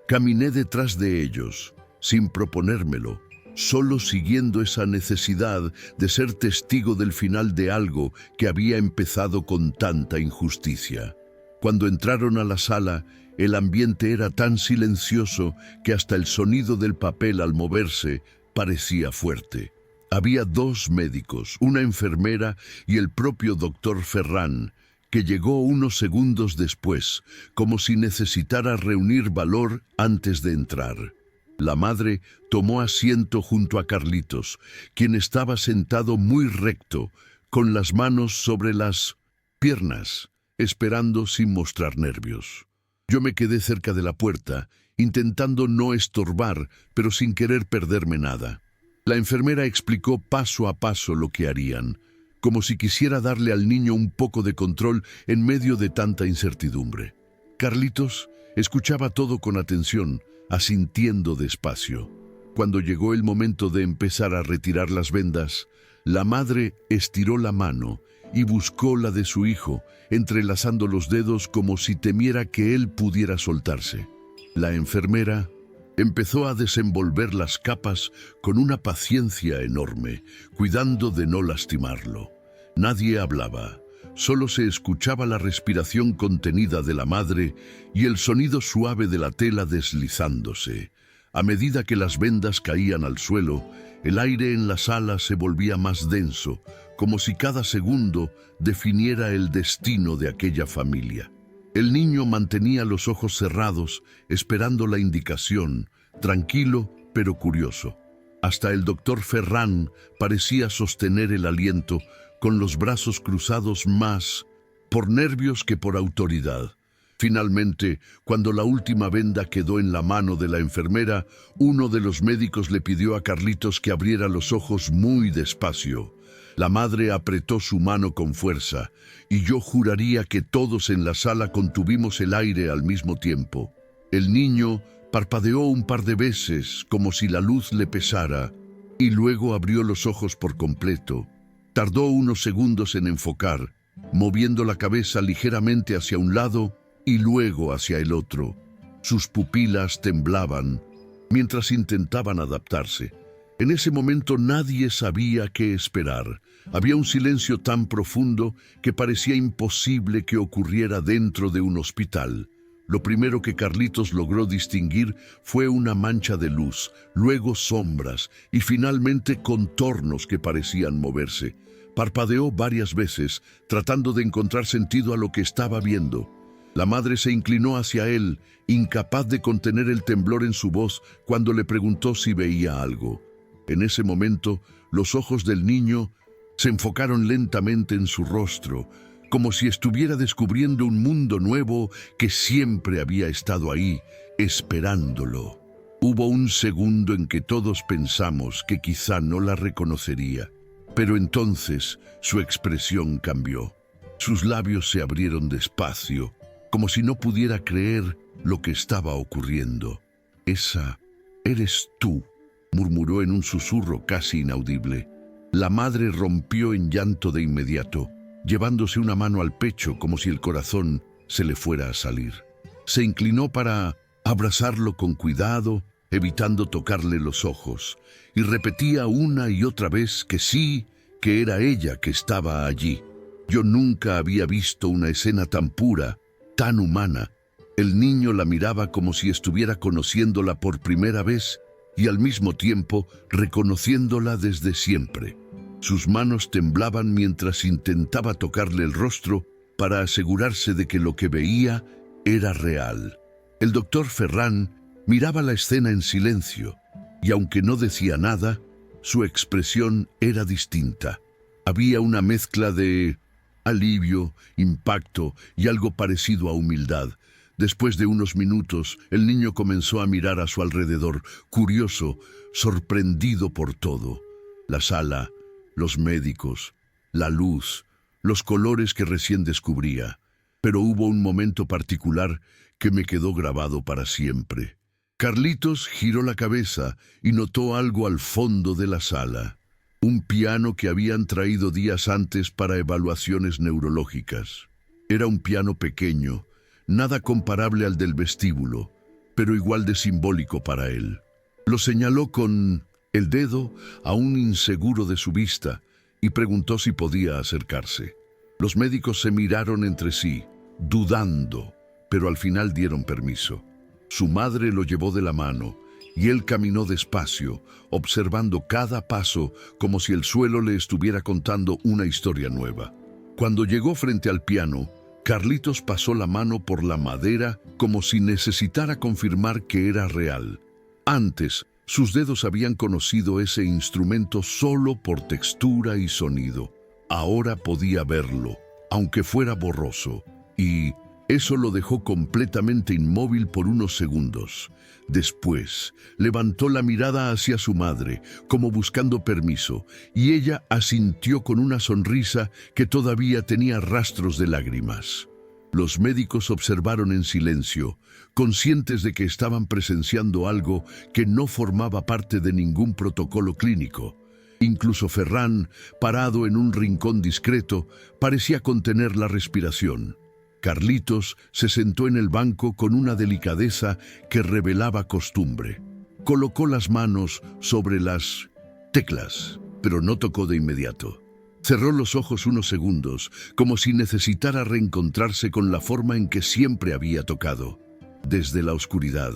caminé detrás de ellos, sin proponérmelo, solo siguiendo esa necesidad de ser testigo del final de algo que había empezado con tanta injusticia. Cuando entraron a la sala, el ambiente era tan silencioso que hasta el sonido del papel al moverse parecía fuerte. Había 2 médicos, una enfermera y el propio doctor Ferran, que llegó unos segundos después, como si necesitara reunir valor antes de entrar. La madre tomó asiento junto a Carlitos, quien estaba sentado muy recto, con las manos sobre las piernas, esperando sin mostrar nervios. Yo me quedé cerca de la puerta, intentando no estorbar, pero sin querer perderme nada. La enfermera explicó paso a paso lo que harían, como si quisiera darle al niño un poco de control en medio de tanta incertidumbre. Carlitos escuchaba todo con atención, asintiendo despacio. Cuando llegó el momento de empezar a retirar las vendas, la madre estiró la mano y buscó la de su hijo, entrelazando los dedos como si temiera que él pudiera soltarse. La enfermera empezó a desenvolver las capas con una paciencia enorme, cuidando de no lastimarlo. Nadie hablaba. Solo se escuchaba la respiración contenida de la madre y el sonido suave de la tela deslizándose. A medida que las vendas caían al suelo, el aire en la sala se volvía más denso, como si cada segundo definiera el destino de aquella familia. El niño mantenía los ojos cerrados, esperando la indicación, tranquilo pero curioso. Hasta el doctor Ferran parecía sostener el aliento, con los brazos cruzados más por nervios que por autoridad. Finalmente, cuando la última venda quedó en la mano de la enfermera, uno de los médicos le pidió a Carlitos que abriera los ojos muy despacio. La madre apretó su mano con fuerza, y yo juraría que todos en la sala contuvimos el aire al mismo tiempo. El niño parpadeó un par de veces, como si la luz le pesara, y luego abrió los ojos por completo. Tardó unos segundos en enfocar, moviendo la cabeza ligeramente hacia un lado y luego hacia el otro. Sus pupilas temblaban mientras intentaban adaptarse. En ese momento nadie sabía qué esperar. Había un silencio tan profundo que parecía imposible que ocurriera dentro de un hospital. Lo primero que Carlitos logró distinguir fue una mancha de luz, luego sombras y finalmente contornos que parecían moverse. Parpadeó varias veces, tratando de encontrar sentido a lo que estaba viendo. La madre se inclinó hacia él, incapaz de contener el temblor en su voz cuando le preguntó si veía algo. En ese momento, los ojos del niño se enfocaron lentamente en su rostro, como si estuviera descubriendo un mundo nuevo que siempre había estado ahí, esperándolo. Hubo un segundo en que todos pensamos que quizá no la reconocería, pero entonces su expresión cambió. Sus labios se abrieron despacio, como si no pudiera creer lo que estaba ocurriendo. «Esa eres tú», murmuró en un susurro casi inaudible. La madre rompió en llanto de inmediato, llevándose una mano al pecho como si el corazón se le fuera a salir. Se inclinó para abrazarlo con cuidado, evitando tocarle los ojos, y repetía una y otra vez que sí, que era ella que estaba allí. Yo nunca había visto una escena tan pura, tan humana. El niño la miraba como si estuviera conociéndola por primera vez y al mismo tiempo reconociéndola desde siempre. Sus manos temblaban mientras intentaba tocarle el rostro para asegurarse de que lo que veía era real. El doctor Ferran miraba la escena en silencio y aunque no decía nada, su expresión era distinta. Había una mezcla de alivio, impacto y algo parecido a humildad. Después de unos minutos, el niño comenzó a mirar a su alrededor, curioso, sorprendido por todo. La sala, los médicos, la luz, los colores que recién descubría. Pero hubo un momento particular que me quedó grabado para siempre. Carlitos giró la cabeza y notó algo al fondo de la sala. Un piano que habían traído días antes para evaluaciones neurológicas. Era un piano pequeño, nada comparable al del vestíbulo, pero igual de simbólico para él. Lo señaló con el dedo, aún inseguro de su vista, y preguntó si podía acercarse. Los médicos se miraron entre sí, dudando, pero al final dieron permiso. Su madre lo llevó de la mano, y él caminó despacio, observando cada paso como si el suelo le estuviera contando una historia nueva. Cuando llegó frente al piano, Carlitos pasó la mano por la madera como si necesitara confirmar que era real. Antes, sus dedos habían conocido ese instrumento solo por textura y sonido. Ahora podía verlo, aunque fuera borroso, y eso lo dejó completamente inmóvil por unos segundos. Después, levantó la mirada hacia su madre, como buscando permiso, y ella asintió con una sonrisa que todavía tenía rastros de lágrimas. Los médicos observaron en silencio, conscientes de que estaban presenciando algo que no formaba parte de ningún protocolo clínico. Incluso Ferran, parado en un rincón discreto, parecía contener la respiración. Carlitos se sentó en el banco con una delicadeza que revelaba costumbre. Colocó las manos sobre las teclas, pero no tocó de inmediato. Cerró los ojos unos segundos, como si necesitara reencontrarse con la forma en que siempre había tocado, desde la oscuridad.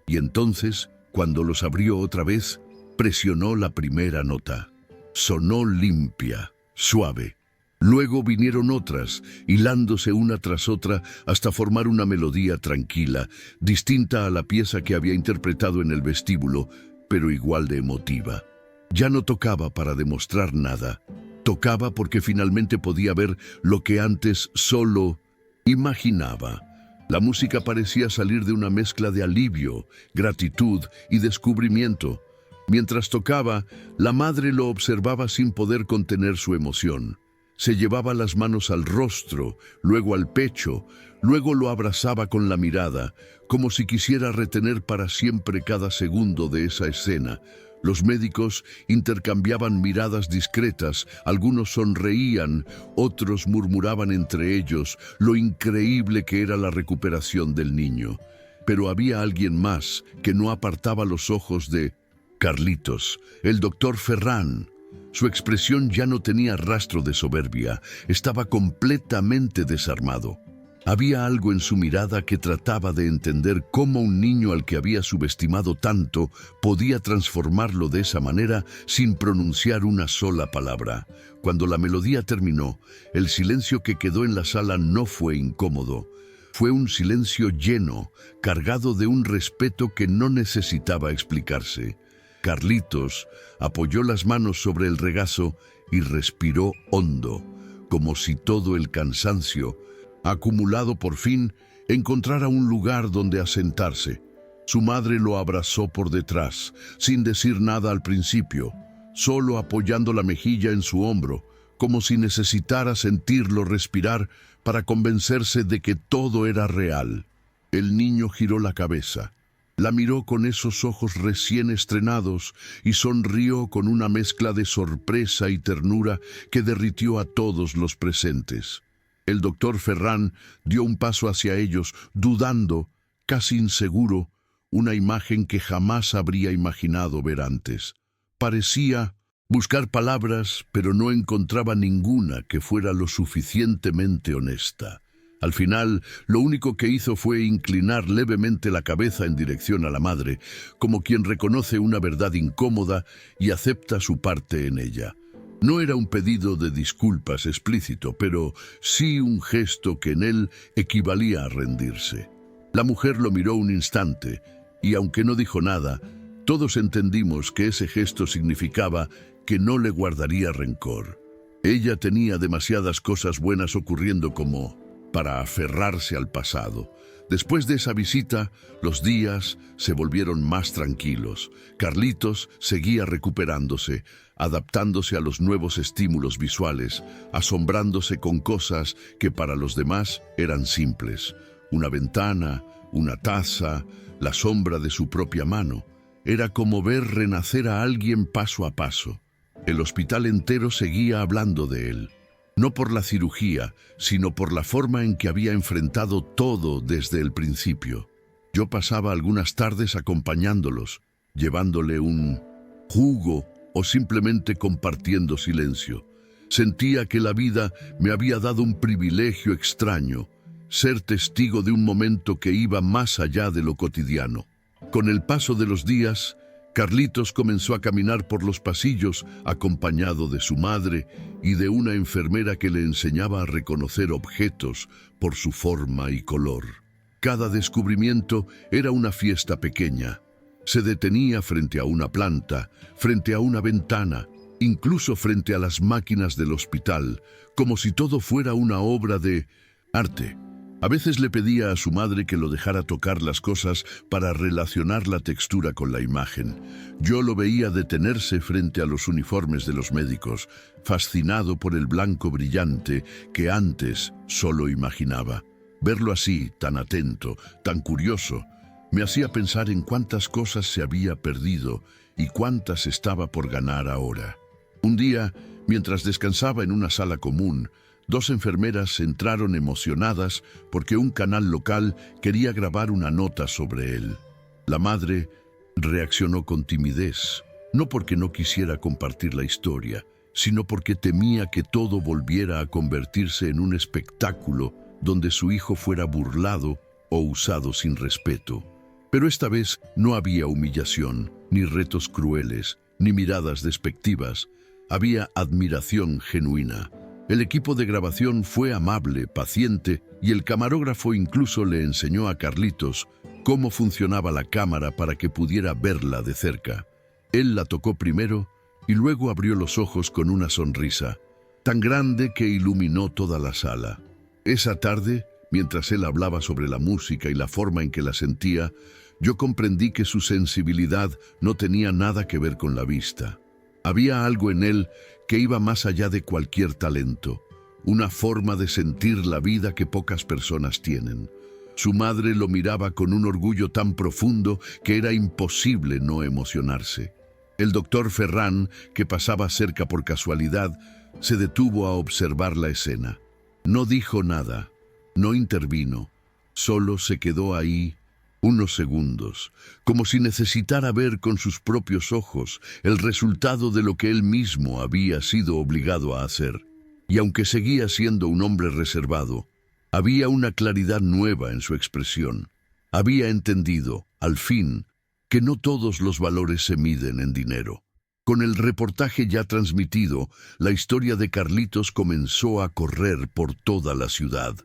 Y entonces, cuando los abrió otra vez, presionó la primera nota. Sonó limpia, suave. Luego vinieron otras, hilándose una tras otra hasta formar una melodía tranquila, distinta a la pieza que había interpretado en el vestíbulo, pero igual de emotiva. Ya no tocaba para demostrar nada. Tocaba porque finalmente podía ver lo que antes solo imaginaba. La música parecía salir de una mezcla de alivio, gratitud y descubrimiento. Mientras tocaba, la madre lo observaba sin poder contener su emoción. Se llevaba las manos al rostro, luego al pecho, luego lo abrazaba con la mirada, como si quisiera retener para siempre cada segundo de esa escena. Los médicos intercambiaban miradas discretas, algunos sonreían, otros murmuraban entre ellos lo increíble que era la recuperación del niño. Pero había alguien más que no apartaba los ojos de Carlitos, el doctor Ferran. Su expresión ya no tenía rastro de soberbia, estaba completamente desarmado. Había algo en su mirada que trataba de entender cómo un niño al que había subestimado tanto podía transformarlo de esa manera sin pronunciar una sola palabra. Cuando la melodía terminó, el silencio que quedó en la sala no fue incómodo. Fue un silencio lleno, cargado de un respeto que no necesitaba explicarse. Carlitos apoyó las manos sobre el regazo y respiró hondo, como si todo el cansancio, acumulado por fin, encontrara un lugar donde asentarse. Su madre lo abrazó por detrás, sin decir nada al principio, solo apoyando la mejilla en su hombro, como si necesitara sentirlo respirar para convencerse de que todo era real. El niño giró la cabeza, la miró con esos ojos recién estrenados y sonrió con una mezcla de sorpresa y ternura que derritió a todos los presentes. El doctor Ferran dio un paso hacia ellos, dudando, casi inseguro, una imagen que jamás habría imaginado ver antes. Parecía buscar palabras, pero no encontraba ninguna que fuera lo suficientemente honesta. Al final, lo único que hizo fue inclinar levemente la cabeza en dirección a la madre, como quien reconoce una verdad incómoda y acepta su parte en ella. No era un pedido de disculpas explícito, pero sí un gesto que en él equivalía a rendirse. La mujer lo miró un instante, y aunque no dijo nada, todos entendimos que ese gesto significaba que no le guardaría rencor. Ella tenía demasiadas cosas buenas ocurriendo como para aferrarse al pasado. Después de esa visita, los días se volvieron más tranquilos. Carlitos seguía recuperándose, adaptándose a los nuevos estímulos visuales, asombrándose con cosas que para los demás eran simples. Una ventana, una taza, la sombra de su propia mano. Era como ver renacer a alguien paso a paso. El hospital entero seguía hablando de él. No por la cirugía, sino por la forma en que había enfrentado todo desde el principio. Yo pasaba algunas tardes acompañándolos, llevándole un jugo o simplemente compartiendo silencio. Sentía que la vida me había dado un privilegio extraño, ser testigo de un momento que iba más allá de lo cotidiano. Con el paso de los días, Carlitos comenzó a caminar por los pasillos acompañado de su madre y de una enfermera que le enseñaba a reconocer objetos por su forma y color. Cada descubrimiento era una fiesta pequeña. Se detenía frente a una planta, frente a una ventana, incluso frente a las máquinas del hospital, como si todo fuera una obra de arte. A veces le pedía a su madre que lo dejara tocar las cosas para relacionar la textura con la imagen. Yo lo veía detenerse frente a los uniformes de los médicos, fascinado por el blanco brillante que antes solo imaginaba. Verlo así, tan atento, tan curioso, me hacía pensar en cuántas cosas se había perdido y cuántas estaba por ganar ahora. Un día, mientras descansaba en una sala común, dos enfermeras entraron emocionadas porque un canal local quería grabar una nota sobre él. La madre reaccionó con timidez, no porque no quisiera compartir la historia, sino porque temía que todo volviera a convertirse en un espectáculo donde su hijo fuera burlado o usado sin respeto. Pero esta vez no había humillación, ni retos crueles, ni miradas despectivas. Había admiración genuina. El equipo de grabación fue amable, paciente, y el camarógrafo incluso le enseñó a Carlitos cómo funcionaba la cámara para que pudiera verla de cerca. Él la tocó primero y luego abrió los ojos con una sonrisa, tan grande que iluminó toda la sala. Esa tarde, mientras él hablaba sobre la música y la forma en que la sentía, yo comprendí que su sensibilidad no tenía nada que ver con la vista. Había algo en él que iba más allá de cualquier talento, una forma de sentir la vida que pocas personas tienen. Su madre lo miraba con un orgullo tan profundo que era imposible no emocionarse. El doctor Ferran, que pasaba cerca por casualidad, se detuvo a observar la escena. No dijo nada, no intervino, solo se quedó ahí unos segundos, como si necesitara ver con sus propios ojos el resultado de lo que él mismo había sido obligado a hacer. Y aunque seguía siendo un hombre reservado, había una claridad nueva en su expresión. Había entendido, al fin, que no todos los valores se miden en dinero. Con el reportaje ya transmitido, la historia de Carlitos comenzó a correr por toda la ciudad.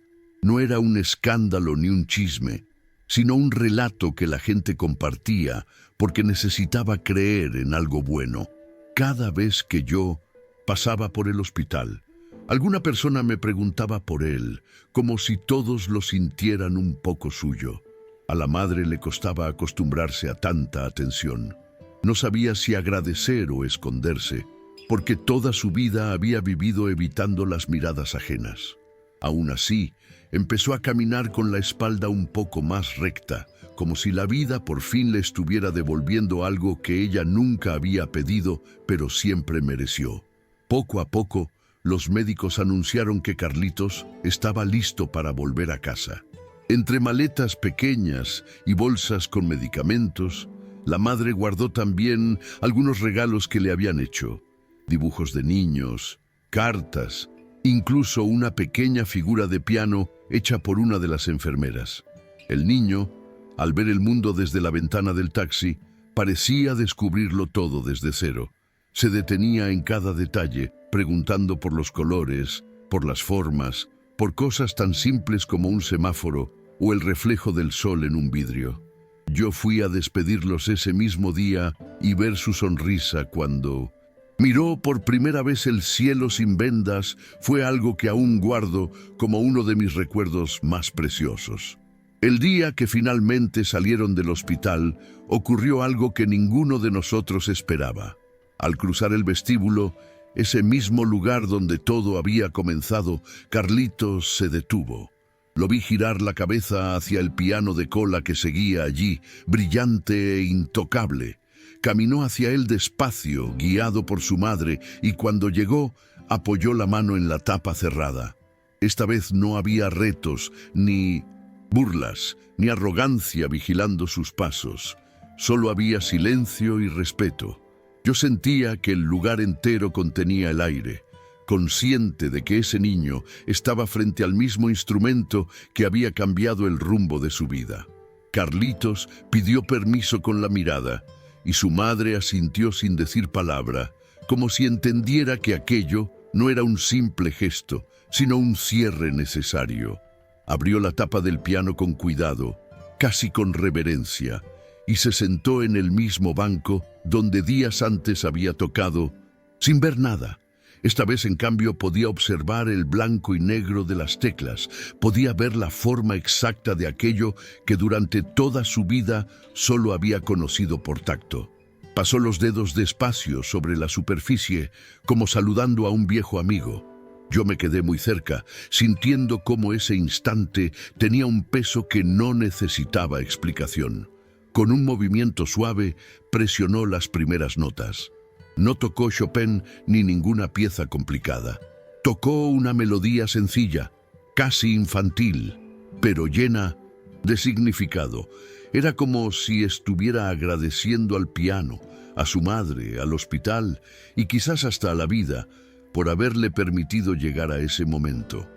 No era un escándalo ni un chisme, sino un relato que la gente compartía porque necesitaba creer en algo bueno. Cada vez que yo pasaba por el hospital, Alguna persona me preguntaba por él, como si todos lo sintieran un poco suyo. A la madre le costaba acostumbrarse a tanta atención. No sabía si agradecer o esconderse, porque toda su vida había vivido evitando las miradas ajenas. Aún así, empezó a caminar con la espalda un poco más recta, como si la vida por fin le estuviera devolviendo algo que ella nunca había pedido, pero siempre mereció. Poco a poco, los médicos anunciaron que Carlitos estaba listo para volver a casa. Entre maletas pequeñas y bolsas con medicamentos, la madre guardó también algunos regalos que le habían hecho. Dibujos de niños, cartas, incluso una pequeña figura de piano hecha por una de las enfermeras. El niño, al ver el mundo desde la ventana del taxi, parecía descubrirlo todo desde cero. Se detenía en cada detalle, preguntando por los colores, por las formas, por cosas tan simples como un semáforo o el reflejo del sol en un vidrio. Yo fui a despedirlos ese mismo día y ver su sonrisa cuando miró por primera vez el cielo sin vendas fue algo que aún guardo como uno de mis recuerdos más preciosos. El día que finalmente salieron del hospital, ocurrió algo que ninguno de nosotros esperaba. Al cruzar el vestíbulo, ese mismo lugar donde todo había comenzado, Carlitos se detuvo. Lo vi girar la cabeza hacia el piano de cola que seguía allí, brillante e intocable. Caminó hacia él despacio, guiado por su madre, y cuando llegó, apoyó la mano en la tapa cerrada. Esta vez no había retos, ni burlas, ni arrogancia vigilando sus pasos. Solo había silencio y respeto. Yo sentía que el lugar entero contenía el aire, consciente de que ese niño estaba frente al mismo instrumento que había cambiado el rumbo de su vida. Carlitos pidió permiso con la mirada, y su madre asintió sin decir palabra, como si entendiera que aquello no era un simple gesto, sino un cierre necesario. Abrió la tapa del piano con cuidado, casi con reverencia, y se sentó en el mismo banco donde días antes había tocado, sin ver nada. Esta vez, en cambio, podía observar el blanco y negro de las teclas, podía ver la forma exacta de aquello que durante toda su vida solo había conocido por tacto. Pasó los dedos despacio sobre la superficie, como saludando a un viejo amigo. Yo me quedé muy cerca, sintiendo cómo ese instante tenía un peso que no necesitaba explicación. Con un movimiento suave, presionó las primeras notas. No tocó Chopin ni ninguna pieza complicada. Tocó una melodía sencilla, casi infantil, pero llena de significado. Era como si estuviera agradeciendo al piano, a su madre, al hospital y quizás hasta a la vida por haberle permitido llegar a ese momento.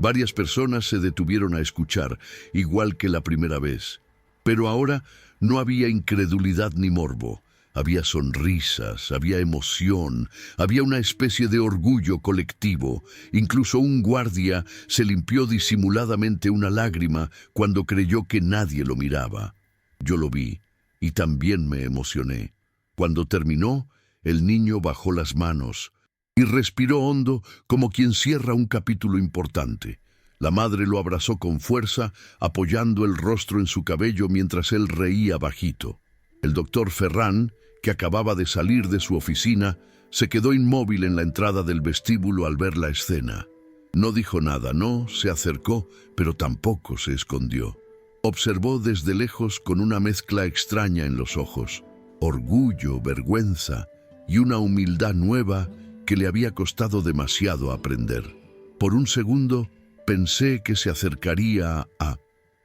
Varias personas se detuvieron a escuchar, igual que la primera vez. Pero ahora no había incredulidad ni morbo. Había sonrisas, había emoción, había una especie de orgullo colectivo. Incluso un guardia se limpió disimuladamente una lágrima cuando creyó que nadie lo miraba. Yo lo vi y también me emocioné. Cuando terminó, el niño bajó las manos y respiró hondo como quien cierra un capítulo importante. La madre lo abrazó con fuerza, apoyando el rostro en su cabello mientras él reía bajito. El doctor Ferran, que acababa de salir de su oficina, se quedó inmóvil en la entrada del vestíbulo al ver la escena. No dijo nada, no se acercó, pero tampoco se escondió. Observó desde lejos con una mezcla extraña en los ojos, orgullo, vergüenza y una humildad nueva que le había costado demasiado aprender. Por un segundo pensé que se acercaría a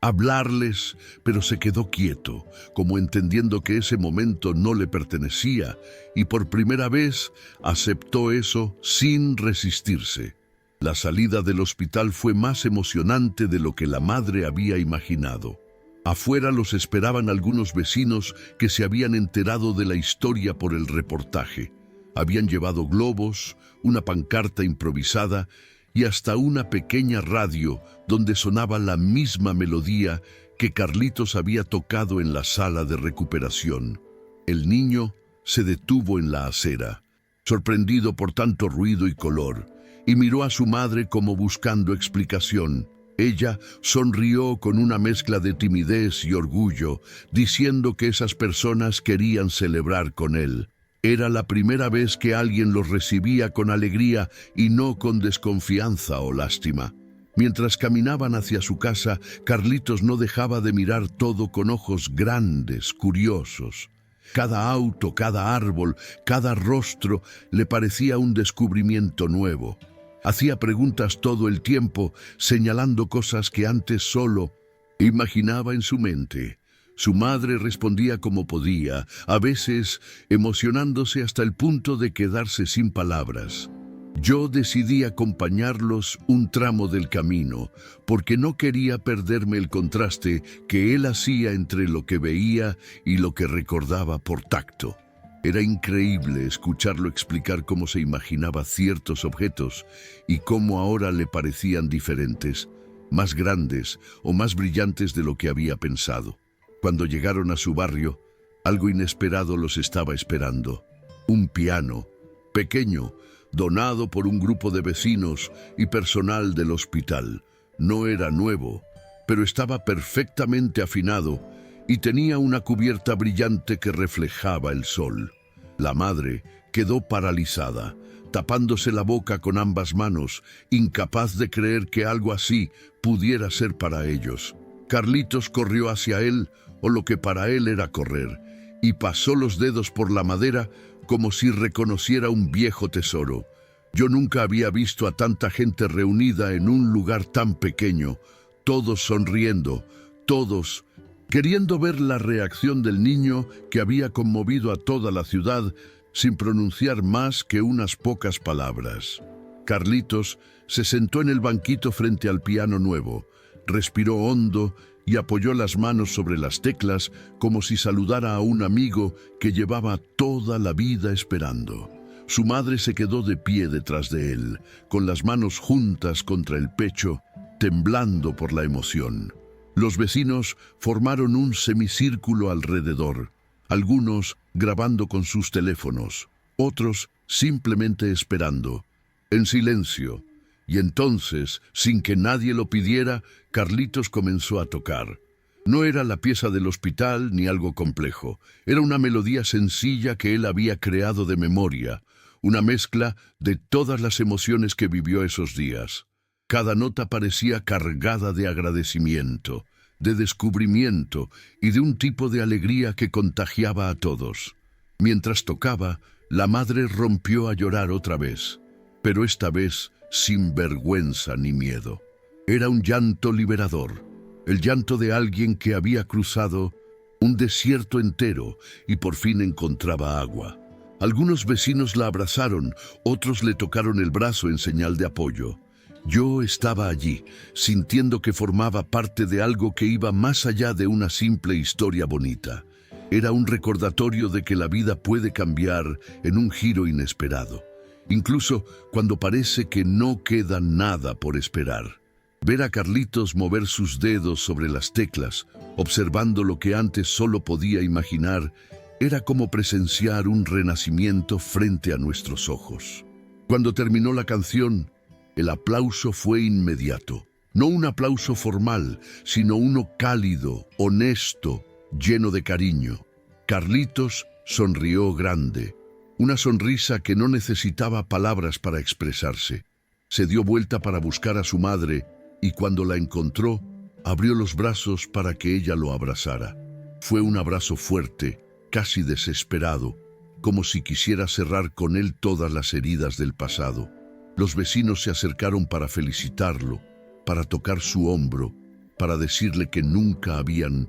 hablarles, pero se quedó quieto, como entendiendo que ese momento no le pertenecía, y por primera vez aceptó eso sin resistirse. La salida del hospital fue más emocionante de lo que la madre había imaginado. Afuera los esperaban algunos vecinos que se habían enterado de la historia por el reportaje. Habían llevado globos, una pancarta improvisada y hasta una pequeña radio donde sonaba la misma melodía que Carlitos había tocado en la sala de recuperación. El niño se detuvo en la acera, sorprendido por tanto ruido y color, y miró a su madre como buscando explicación. Ella sonrió con una mezcla de timidez y orgullo, diciendo que esas personas querían celebrar con él. Era la primera vez que alguien los recibía con alegría y no con desconfianza o lástima. Mientras caminaban hacia su casa, Carlitos no dejaba de mirar todo con ojos grandes, curiosos. Cada auto, cada árbol, cada rostro le parecía un descubrimiento nuevo. Hacía preguntas todo el tiempo, señalando cosas que antes solo imaginaba en su mente. Su madre respondía como podía, a veces emocionándose hasta el punto de quedarse sin palabras. Yo decidí acompañarlos un tramo del camino, porque no quería perderme el contraste que él hacía entre lo que veía y lo que recordaba por tacto. Era increíble escucharlo explicar cómo se imaginaba ciertos objetos y cómo ahora le parecían diferentes, más grandes o más brillantes de lo que había pensado. Cuando llegaron a su barrio, algo inesperado los estaba esperando. Un piano, pequeño, donado por un grupo de vecinos y personal del hospital. No era nuevo, pero estaba perfectamente afinado y tenía una cubierta brillante que reflejaba el sol. La madre quedó paralizada, tapándose la boca con ambas manos, incapaz de creer que algo así pudiera ser para ellos. Carlitos corrió hacia él, o lo que para él era correr, y pasó los dedos por la madera como si reconociera un viejo tesoro. Yo nunca había visto a tanta gente reunida en un lugar tan pequeño, todos sonriendo, todos queriendo ver la reacción del niño que había conmovido a toda la ciudad sin pronunciar más que unas pocas palabras. Carlitos se sentó en el banquito frente al piano nuevo, respiró hondo y apoyó las manos sobre las teclas como si saludara a un amigo que llevaba toda la vida esperando. Su madre se quedó de pie detrás de él, con las manos juntas contra el pecho, temblando por la emoción. Los vecinos formaron un semicírculo alrededor, algunos grabando con sus teléfonos, otros simplemente esperando, en silencio. Y entonces, sin que nadie lo pidiera, Carlitos comenzó a tocar. No era la pieza del hospital ni algo complejo. Era una melodía sencilla que él había creado de memoria, una mezcla de todas las emociones que vivió esos días. Cada nota parecía cargada de agradecimiento, de descubrimiento y de un tipo de alegría que contagiaba a todos. Mientras tocaba, la madre rompió a llorar otra vez, pero esta vez sin vergüenza ni miedo. Era un llanto liberador, el llanto de alguien que había cruzado un desierto entero y por fin encontraba agua. Algunos vecinos la abrazaron, otros le tocaron el brazo en señal de apoyo. Yo estaba allí, sintiendo que formaba parte de algo que iba más allá de una simple historia bonita. Era un recordatorio de que la vida puede cambiar en un giro inesperado, incluso cuando parece que no queda nada por esperar. Ver a Carlitos mover sus dedos sobre las teclas, observando lo que antes solo podía imaginar, era como presenciar un renacimiento frente a nuestros ojos. Cuando terminó la canción, el aplauso fue inmediato. No un aplauso formal, sino uno cálido, honesto, lleno de cariño. Carlitos sonrió grande, una sonrisa que no necesitaba palabras para expresarse. Se dio vuelta para buscar a su madre y cuando la encontró, abrió los brazos para que ella lo abrazara. Fue un abrazo fuerte, casi desesperado, como si quisiera cerrar con él todas las heridas del pasado. Los vecinos se acercaron para felicitarlo, para tocar su hombro, para decirle que nunca habían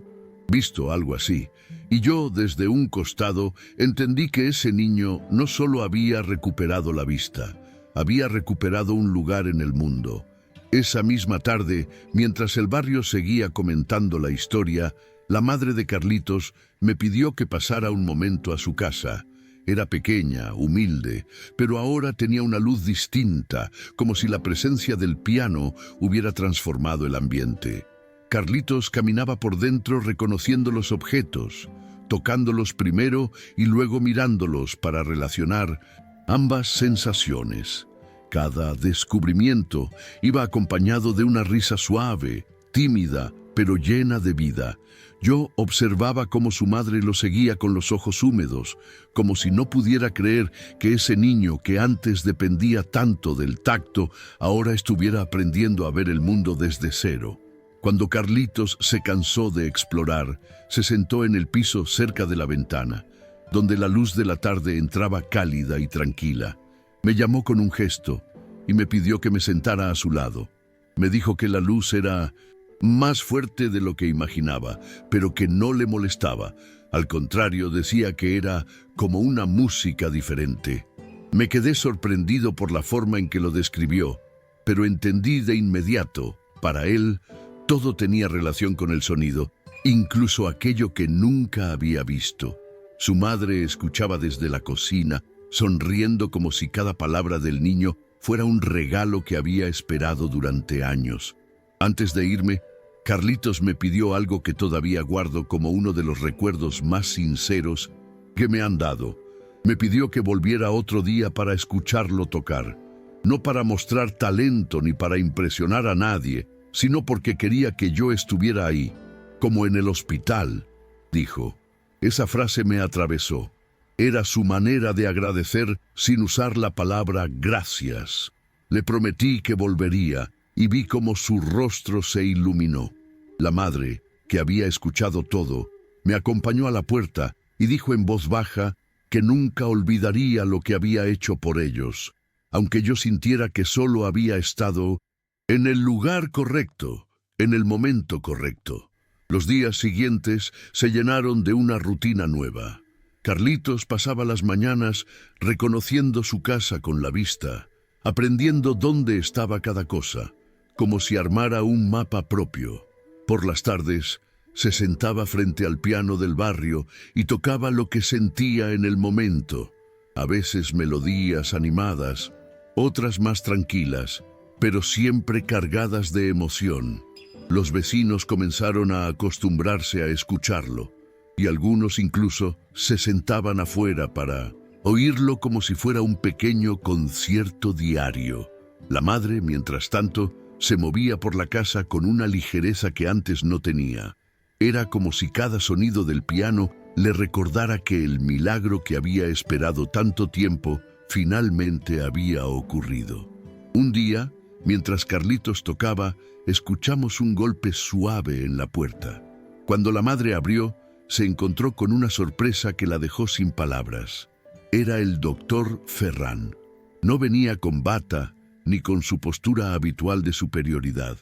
visto algo así. Y yo, desde un costado, entendí que ese niño no solo había recuperado la vista, había recuperado un lugar en el mundo. Esa misma tarde, mientras el barrio seguía comentando la historia, la madre de Carlitos me pidió que pasara un momento a su casa. Era pequeña, humilde, pero ahora tenía una luz distinta, como si la presencia del piano hubiera transformado el ambiente. Carlitos caminaba por dentro reconociendo los objetos, tocándolos primero y luego mirándolos para relacionar ambas sensaciones. Cada descubrimiento iba acompañado de una risa suave, tímida, pero llena de vida. Yo observaba cómo su madre lo seguía con los ojos húmedos, como si no pudiera creer que ese niño que antes dependía tanto del tacto, ahora estuviera aprendiendo a ver el mundo desde cero. Cuando Carlitos se cansó de explorar, se sentó en el piso cerca de la ventana, donde la luz de la tarde entraba cálida y tranquila. Me llamó con un gesto y me pidió que me sentara a su lado. Me dijo que la luz era más fuerte de lo que imaginaba, pero que no le molestaba. Al contrario, decía que era como una música diferente. Me quedé sorprendido por la forma en que lo describió, pero entendí de inmediato, para él, todo tenía relación con el sonido, incluso aquello que nunca había visto. Su madre escuchaba desde la cocina, sonriendo como si cada palabra del niño fuera un regalo que había esperado durante años. Antes de irme, Carlitos me pidió algo que todavía guardo como uno de los recuerdos más sinceros que me han dado. Me pidió que volviera otro día para escucharlo tocar, no para mostrar talento ni para impresionar a nadie, sino porque quería que yo estuviera ahí, como en el hospital, dijo. Esa frase me atravesó. Era su manera de agradecer sin usar la palabra gracias. Le prometí que volvería y vi cómo su rostro se iluminó. La madre, que había escuchado todo, me acompañó a la puerta y dijo en voz baja que nunca olvidaría lo que había hecho por ellos, aunque yo sintiera que solo había estado en el lugar correcto, en el momento correcto. Los días siguientes se llenaron de una rutina nueva. Carlitos pasaba las mañanas reconociendo su casa con la vista, aprendiendo dónde estaba cada cosa, como si armara un mapa propio. Por las tardes, se sentaba frente al piano del barrio y tocaba lo que sentía en el momento, a veces melodías animadas, otras más tranquilas, pero siempre cargadas de emoción. Los vecinos comenzaron a acostumbrarse a escucharlo, y algunos incluso se sentaban afuera para oírlo como si fuera un pequeño concierto diario. La madre, mientras tanto, se movía por la casa con una ligereza que antes no tenía. Era como si cada sonido del piano le recordara que el milagro que había esperado tanto tiempo finalmente había ocurrido. Un día, mientras Carlitos tocaba, escuchamos un golpe suave en la puerta. Cuando la madre abrió, se encontró con una sorpresa que la dejó sin palabras. Era el doctor Ferran. No venía con bata ni con su postura habitual de superioridad.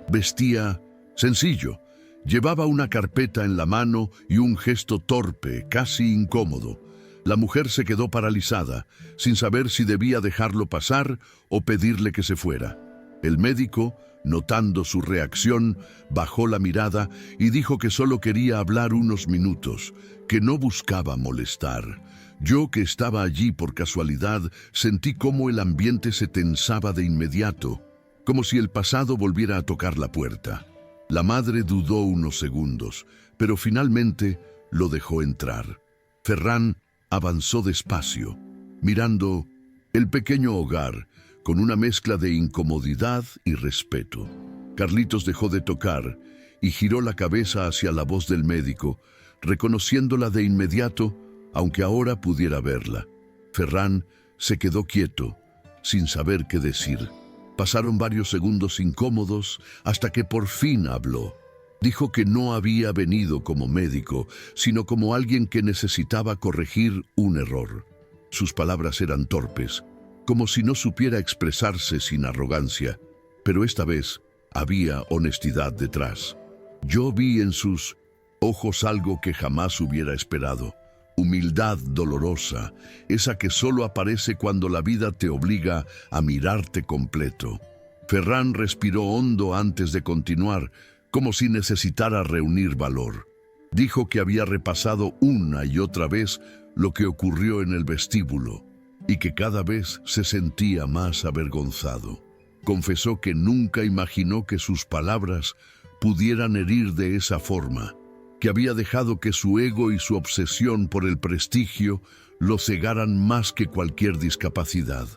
Vestía sencillo. Llevaba una carpeta en la mano y un gesto torpe, casi incómodo. La mujer se quedó paralizada, sin saber si debía dejarlo pasar o pedirle que se fuera. El médico, notando su reacción, bajó la mirada y dijo que solo quería hablar unos minutos, que no buscaba molestar. Yo, que estaba allí por casualidad, sentí cómo el ambiente se tensaba de inmediato, como si el pasado volviera a tocar la puerta. La madre dudó unos segundos, pero finalmente lo dejó entrar. Ferran avanzó despacio, mirando el pequeño hogar, con una mezcla de incomodidad y respeto. Carlitos dejó de tocar y giró la cabeza hacia la voz del médico, reconociéndola de inmediato, aunque ahora pudiera verla. Ferran se quedó quieto, sin saber qué decir. Pasaron varios segundos incómodos hasta que por fin habló. Dijo que no había venido como médico, sino como alguien que necesitaba corregir un error. Sus palabras eran torpes, como si no supiera expresarse sin arrogancia, pero esta vez había honestidad detrás. Yo vi en sus ojos algo que jamás hubiera esperado. Humildad dolorosa, esa que solo aparece cuando la vida te obliga a mirarte completo. Ferran respiró hondo antes de continuar, como si necesitara reunir valor. Dijo que había repasado una y otra vez lo que ocurrió en el vestíbulo y que cada vez se sentía más avergonzado. Confesó que nunca imaginó que sus palabras pudieran herir de esa forma, que había dejado que su ego y su obsesión por el prestigio lo cegaran más que cualquier discapacidad.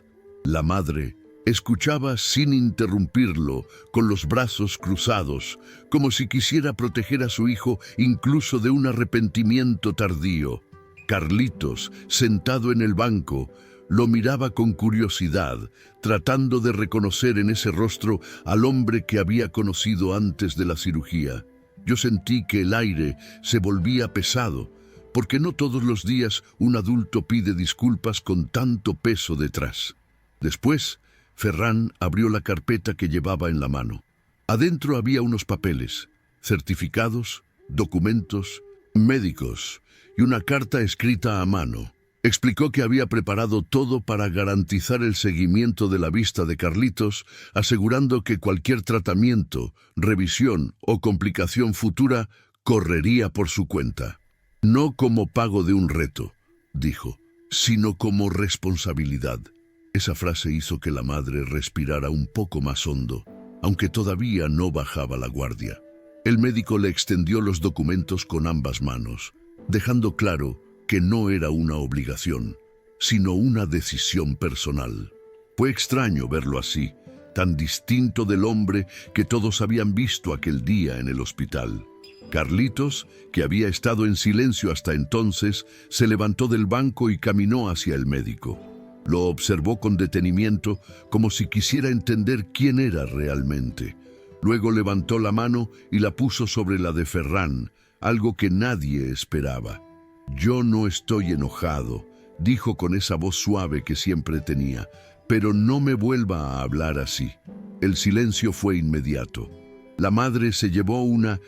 La madre Escuchaba sin interrumpirlo, con los brazos cruzados, como si quisiera proteger a su hijo incluso de un arrepentimiento tardío. Carlitos, sentado en el banco, lo miraba con curiosidad, tratando de reconocer en ese rostro al hombre que había conocido antes de la cirugía. Yo sentí que el aire se volvía pesado, porque no todos los días un adulto pide disculpas con tanto peso detrás. Después, Ferran abrió la carpeta que llevaba en la mano. Adentro había unos papeles, certificados, documentos, médicos y una carta escrita a mano. Explicó que había preparado todo para garantizar el seguimiento de la vista de Carlitos, asegurando que cualquier tratamiento, revisión o complicación futura correría por su cuenta. No como pago de un reto, dijo, sino como responsabilidad. Esa frase hizo que la madre respirara un poco más hondo, aunque todavía no bajaba la guardia. El médico le extendió los documentos con ambas manos, dejando claro que no era una obligación, sino una decisión personal. Fue extraño verlo así, tan distinto del hombre que todos habían visto aquel día en el hospital. Carlitos, que había estado en silencio hasta entonces, se levantó del banco y caminó hacia el médico. Lo observó con detenimiento, como si quisiera entender quién era realmente. Luego levantó la mano y la puso sobre la de Ferran, algo que nadie esperaba. «Yo no estoy enojado», dijo con esa voz suave que siempre tenía, «pero no me vuelva a hablar así». El silencio fue inmediato. La madre se llevó una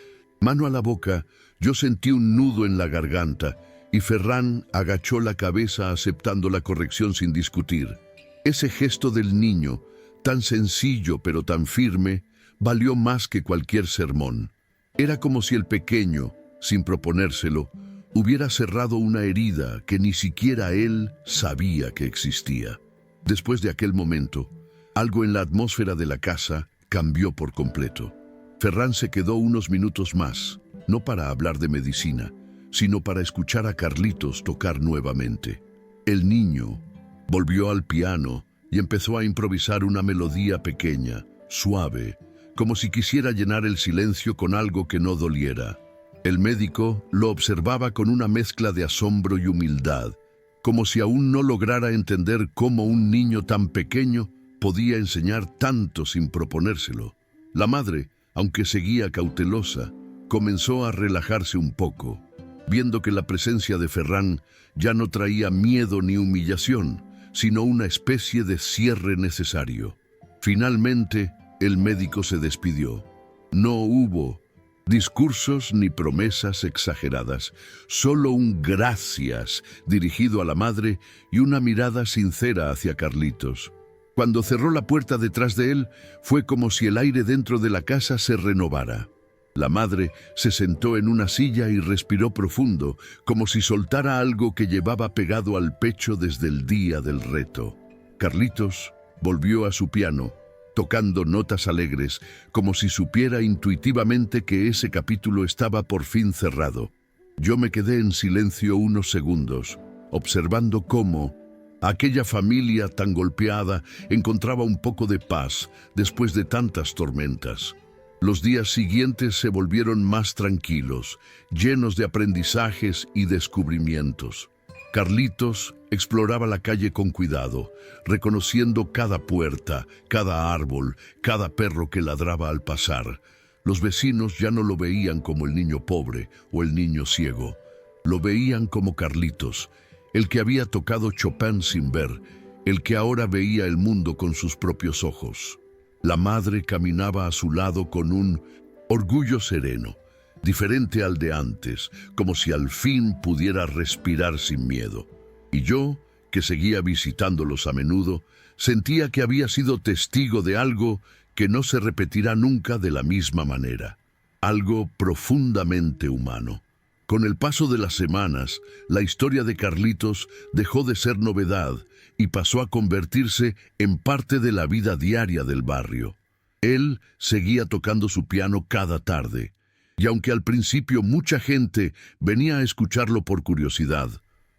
mano a la boca, yo sentí un nudo en la garganta, y Ferran agachó la cabeza aceptando la corrección sin discutir. Ese gesto del niño, tan sencillo pero tan firme, valió más que cualquier sermón. Era como si el pequeño, sin proponérselo, hubiera cerrado una herida que ni siquiera él sabía que existía. Después de aquel momento, algo en la atmósfera de la casa cambió por completo. Ferran se quedó unos minutos más, no para hablar de medicina, sino para escuchar a Carlitos tocar nuevamente. El niño volvió al piano y empezó a improvisar una melodía pequeña, suave, como si quisiera llenar el silencio con algo que no doliera. El médico lo observaba con una mezcla de asombro y humildad, como si aún no lograra entender cómo un niño tan pequeño podía enseñar tanto sin proponérselo. La madre, aunque seguía cautelosa, comenzó a relajarse un poco, viendo que la presencia de Ferran ya no traía miedo ni humillación, sino una especie de cierre necesario. Finalmente, el médico se despidió. No hubo discursos ni promesas exageradas, solo un gracias dirigido a la madre y una mirada sincera hacia Carlitos. Cuando cerró la puerta detrás de él, fue como si el aire dentro de la casa se renovara. La madre se sentó en una silla y respiró profundo, como si soltara algo que llevaba pegado al pecho desde el día del reto. Carlitos volvió a su piano, tocando notas alegres, como si supiera intuitivamente que ese capítulo estaba por fin cerrado. Yo me quedé en silencio unos segundos, observando cómo aquella familia tan golpeada encontraba un poco de paz después de tantas tormentas. Los días siguientes se volvieron más tranquilos, llenos de aprendizajes y descubrimientos. Carlitos exploraba la calle con cuidado, reconociendo cada puerta, cada árbol, cada perro que ladraba al pasar. Los vecinos ya no lo veían como el niño pobre o el niño ciego. Lo veían como Carlitos, el que había tocado Chopin sin ver, el que ahora veía el mundo con sus propios ojos. La madre caminaba a su lado con un orgullo sereno, diferente al de antes, como si al fin pudiera respirar sin miedo. Y yo, que seguía visitándolos a menudo, sentía que había sido testigo de algo que no se repetirá nunca de la misma manera, algo profundamente humano. Con el paso de las semanas, la historia de Carlitos dejó de ser novedad y pasó a convertirse en parte de la vida diaria del barrio. Él seguía tocando su piano cada tarde, y aunque al principio mucha gente venía a escucharlo por curiosidad,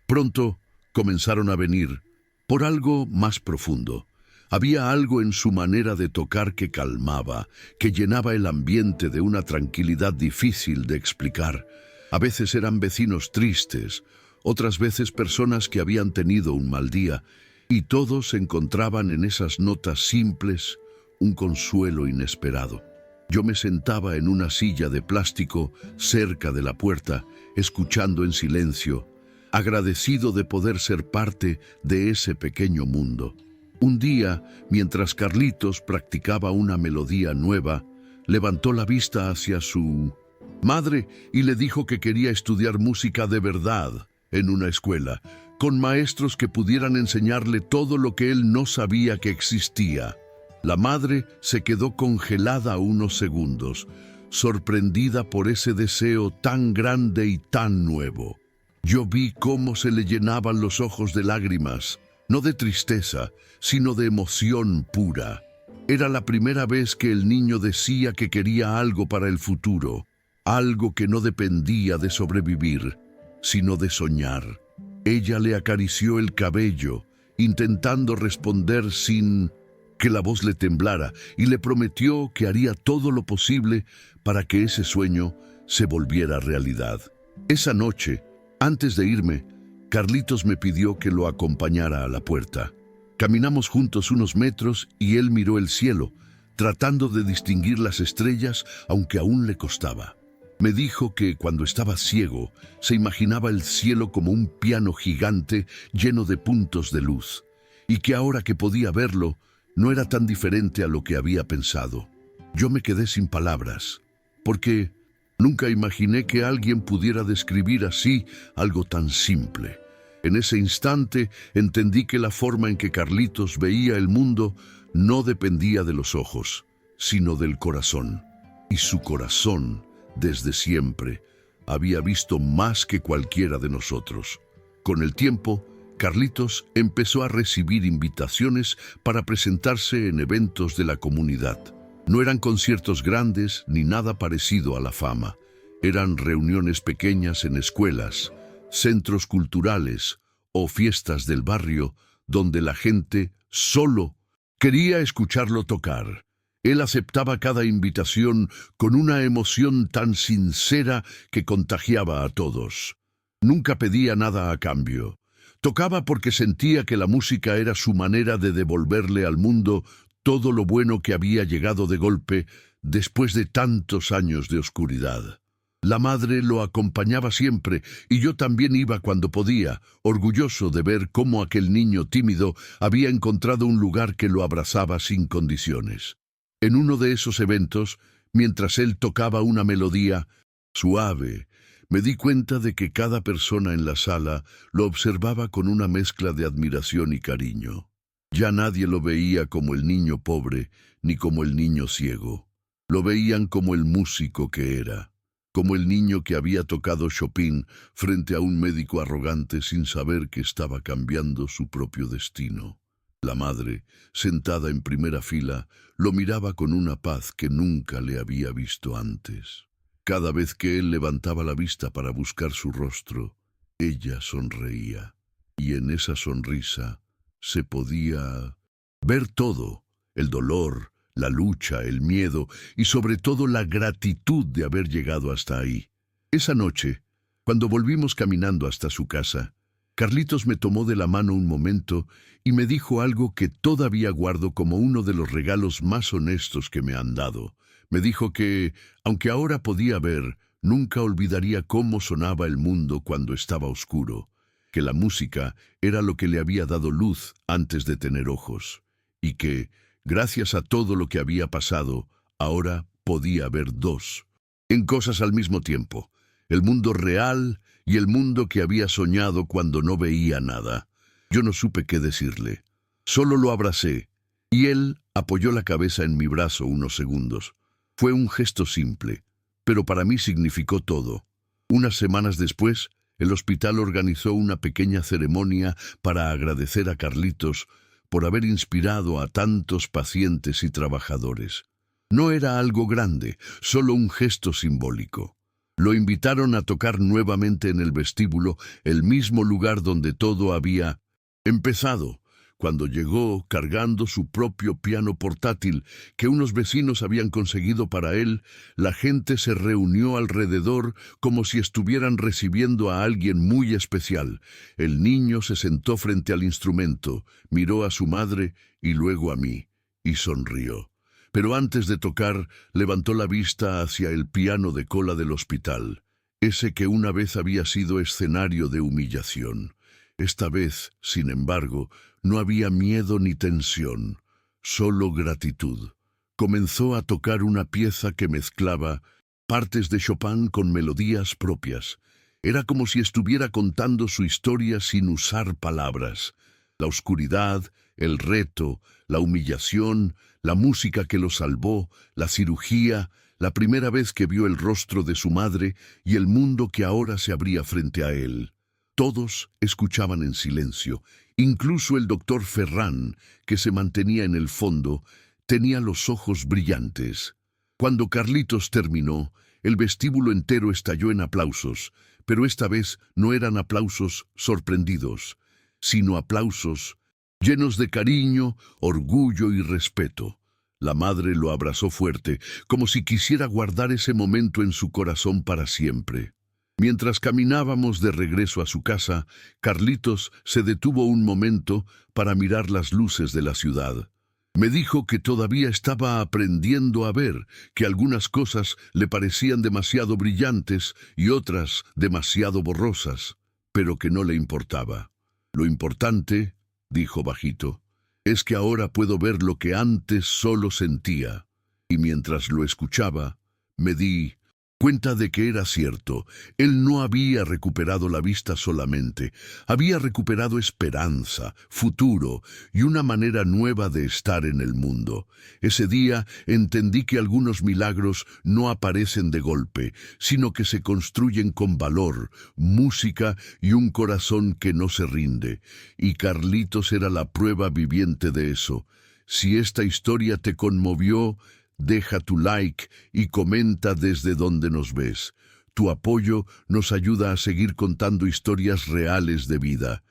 pronto comenzaron a venir por algo más profundo, Había algo en su manera de tocar que calmaba, que llenaba el ambiente de una tranquilidad difícil de explicar. A veces eran vecinos tristes, otras veces personas que habían tenido un mal día, y todos encontraban en esas notas simples un consuelo inesperado. Yo me sentaba en una silla de plástico cerca de la puerta, escuchando en silencio, agradecido de poder ser parte de ese pequeño mundo. Un día, mientras Carlitos practicaba una melodía nueva, levantó la vista hacia su madre y le dijo que quería estudiar música de verdad en una escuela, con maestros que pudieran enseñarle todo lo que él no sabía que existía. La madre se quedó congelada unos segundos, sorprendida por ese deseo tan grande y tan nuevo. Yo vi cómo se le llenaban los ojos de lágrimas, no de tristeza, sino de emoción pura. Era la primera vez que el niño decía que quería algo para el futuro, algo que no dependía de sobrevivir, sino de soñar. Ella le acarició el cabello, intentando responder sin que la voz le temblara, y le prometió que haría todo lo posible para que ese sueño se volviera realidad. Esa noche, antes de irme, Carlitos me pidió que lo acompañara a la puerta. Caminamos juntos unos metros y él miró el cielo, tratando de distinguir las estrellas, aunque aún le costaba. Me dijo que cuando estaba ciego, se imaginaba el cielo como un piano gigante lleno de puntos de luz, y que ahora que podía verlo, no era tan diferente a lo que había pensado. Yo me quedé sin palabras, porque nunca imaginé que alguien pudiera describir así algo tan simple. En ese instante entendí que la forma en que Carlitos veía el mundo no dependía de los ojos, sino del corazón. Y su corazón, desde siempre, había visto más que cualquiera de nosotros. Con el tiempo, Carlitos empezó a recibir invitaciones para presentarse en eventos de la comunidad. No eran conciertos grandes ni nada parecido a la fama. Eran reuniones pequeñas en escuelas, centros culturales o fiestas del barrio donde la gente solo quería escucharlo tocar. Él aceptaba cada invitación con una emoción tan sincera que contagiaba a todos. Nunca pedía nada a cambio. Tocaba porque sentía que la música era su manera de devolverle al mundo todo lo bueno que había llegado de golpe después de tantos años de oscuridad. La madre lo acompañaba siempre y yo también iba cuando podía, orgulloso de ver cómo aquel niño tímido había encontrado un lugar que lo abrazaba sin condiciones. En uno de esos eventos, mientras él tocaba una melodía suave, me di cuenta de que cada persona en la sala lo observaba con una mezcla de admiración y cariño. Ya nadie lo veía como el niño pobre ni como el niño ciego. Lo veían como el músico que era, como el niño que había tocado Chopin frente a un médico arrogante sin saber que estaba cambiando su propio destino. La madre, sentada en primera fila, lo miraba con una paz que nunca le había visto antes. Cada vez que él levantaba la vista para buscar su rostro, ella sonreía, y en esa sonrisa se podía ver todo, el dolor, la lucha, el miedo y sobre todo la gratitud de haber llegado hasta ahí. Esa noche, cuando volvimos caminando hasta su casa, Carlitos me tomó de la mano un momento y me dijo algo que todavía guardo como uno de los regalos más honestos que me han dado. Me dijo que, aunque ahora podía ver, nunca olvidaría cómo sonaba el mundo cuando estaba oscuro, que la música era lo que le había dado luz antes de tener ojos, y que, gracias a todo lo que había pasado, ahora podía ver dos, en cosas al mismo tiempo, el mundo real y el mundo que había soñado cuando no veía nada. Yo no supe qué decirle. Solo lo abracé, y él apoyó la cabeza en mi brazo unos segundos. Fue un gesto simple, pero para mí significó todo. Unas semanas después, el hospital organizó una pequeña ceremonia para agradecer a Carlitos por haber inspirado a tantos pacientes y trabajadores. No era algo grande, solo un gesto simbólico. Lo invitaron a tocar nuevamente en el vestíbulo, el mismo lugar donde todo había empezado, Cuando llegó cargando su propio piano portátil que unos vecinos habían conseguido para él, la gente se reunió alrededor como si estuvieran recibiendo a alguien muy especial. El niño se sentó frente al instrumento, miró a su madre y luego a mí, y sonrió. Pero antes de tocar, levantó la vista hacia el piano de cola del hospital, ese que una vez había sido escenario de humillación. Esta vez, sin embargo, no había miedo ni tensión, solo gratitud. Comenzó a tocar una pieza que mezclaba partes de Chopin con melodías propias. Era como si estuviera contando su historia sin usar palabras. La oscuridad, el reto, la humillación, la música que lo salvó, la cirugía, la primera vez que vio el rostro de su madre y el mundo que ahora se abría frente a él. Todos escuchaban en silencio, incluso el doctor Ferran, que se mantenía en el fondo, tenía los ojos brillantes. Cuando Carlitos terminó, el vestíbulo entero estalló en aplausos, pero esta vez no eran aplausos sorprendidos, sino aplausos llenos de cariño, orgullo y respeto. La madre lo abrazó fuerte, como si quisiera guardar ese momento en su corazón para siempre. Mientras caminábamos de regreso a su casa, Carlitos se detuvo un momento para mirar las luces de la ciudad. Me dijo que todavía estaba aprendiendo a ver, que algunas cosas le parecían demasiado brillantes y otras demasiado borrosas, pero que no le importaba. Lo importante, dijo bajito, es que ahora puedo ver lo que antes solo sentía. Y mientras lo escuchaba, me di cuenta de que era cierto. Él no había recuperado la vista solamente, había recuperado esperanza, futuro y una manera nueva de estar en el mundo. Ese día entendí que algunos milagros no aparecen de golpe, sino que se construyen con valor, música y un corazón que no se rinde. Y Carlitos era la prueba viviente de eso. Si esta historia te conmovió, deja tu like y comenta desde donde nos ves. Tu apoyo nos ayuda a seguir contando historias reales de vida.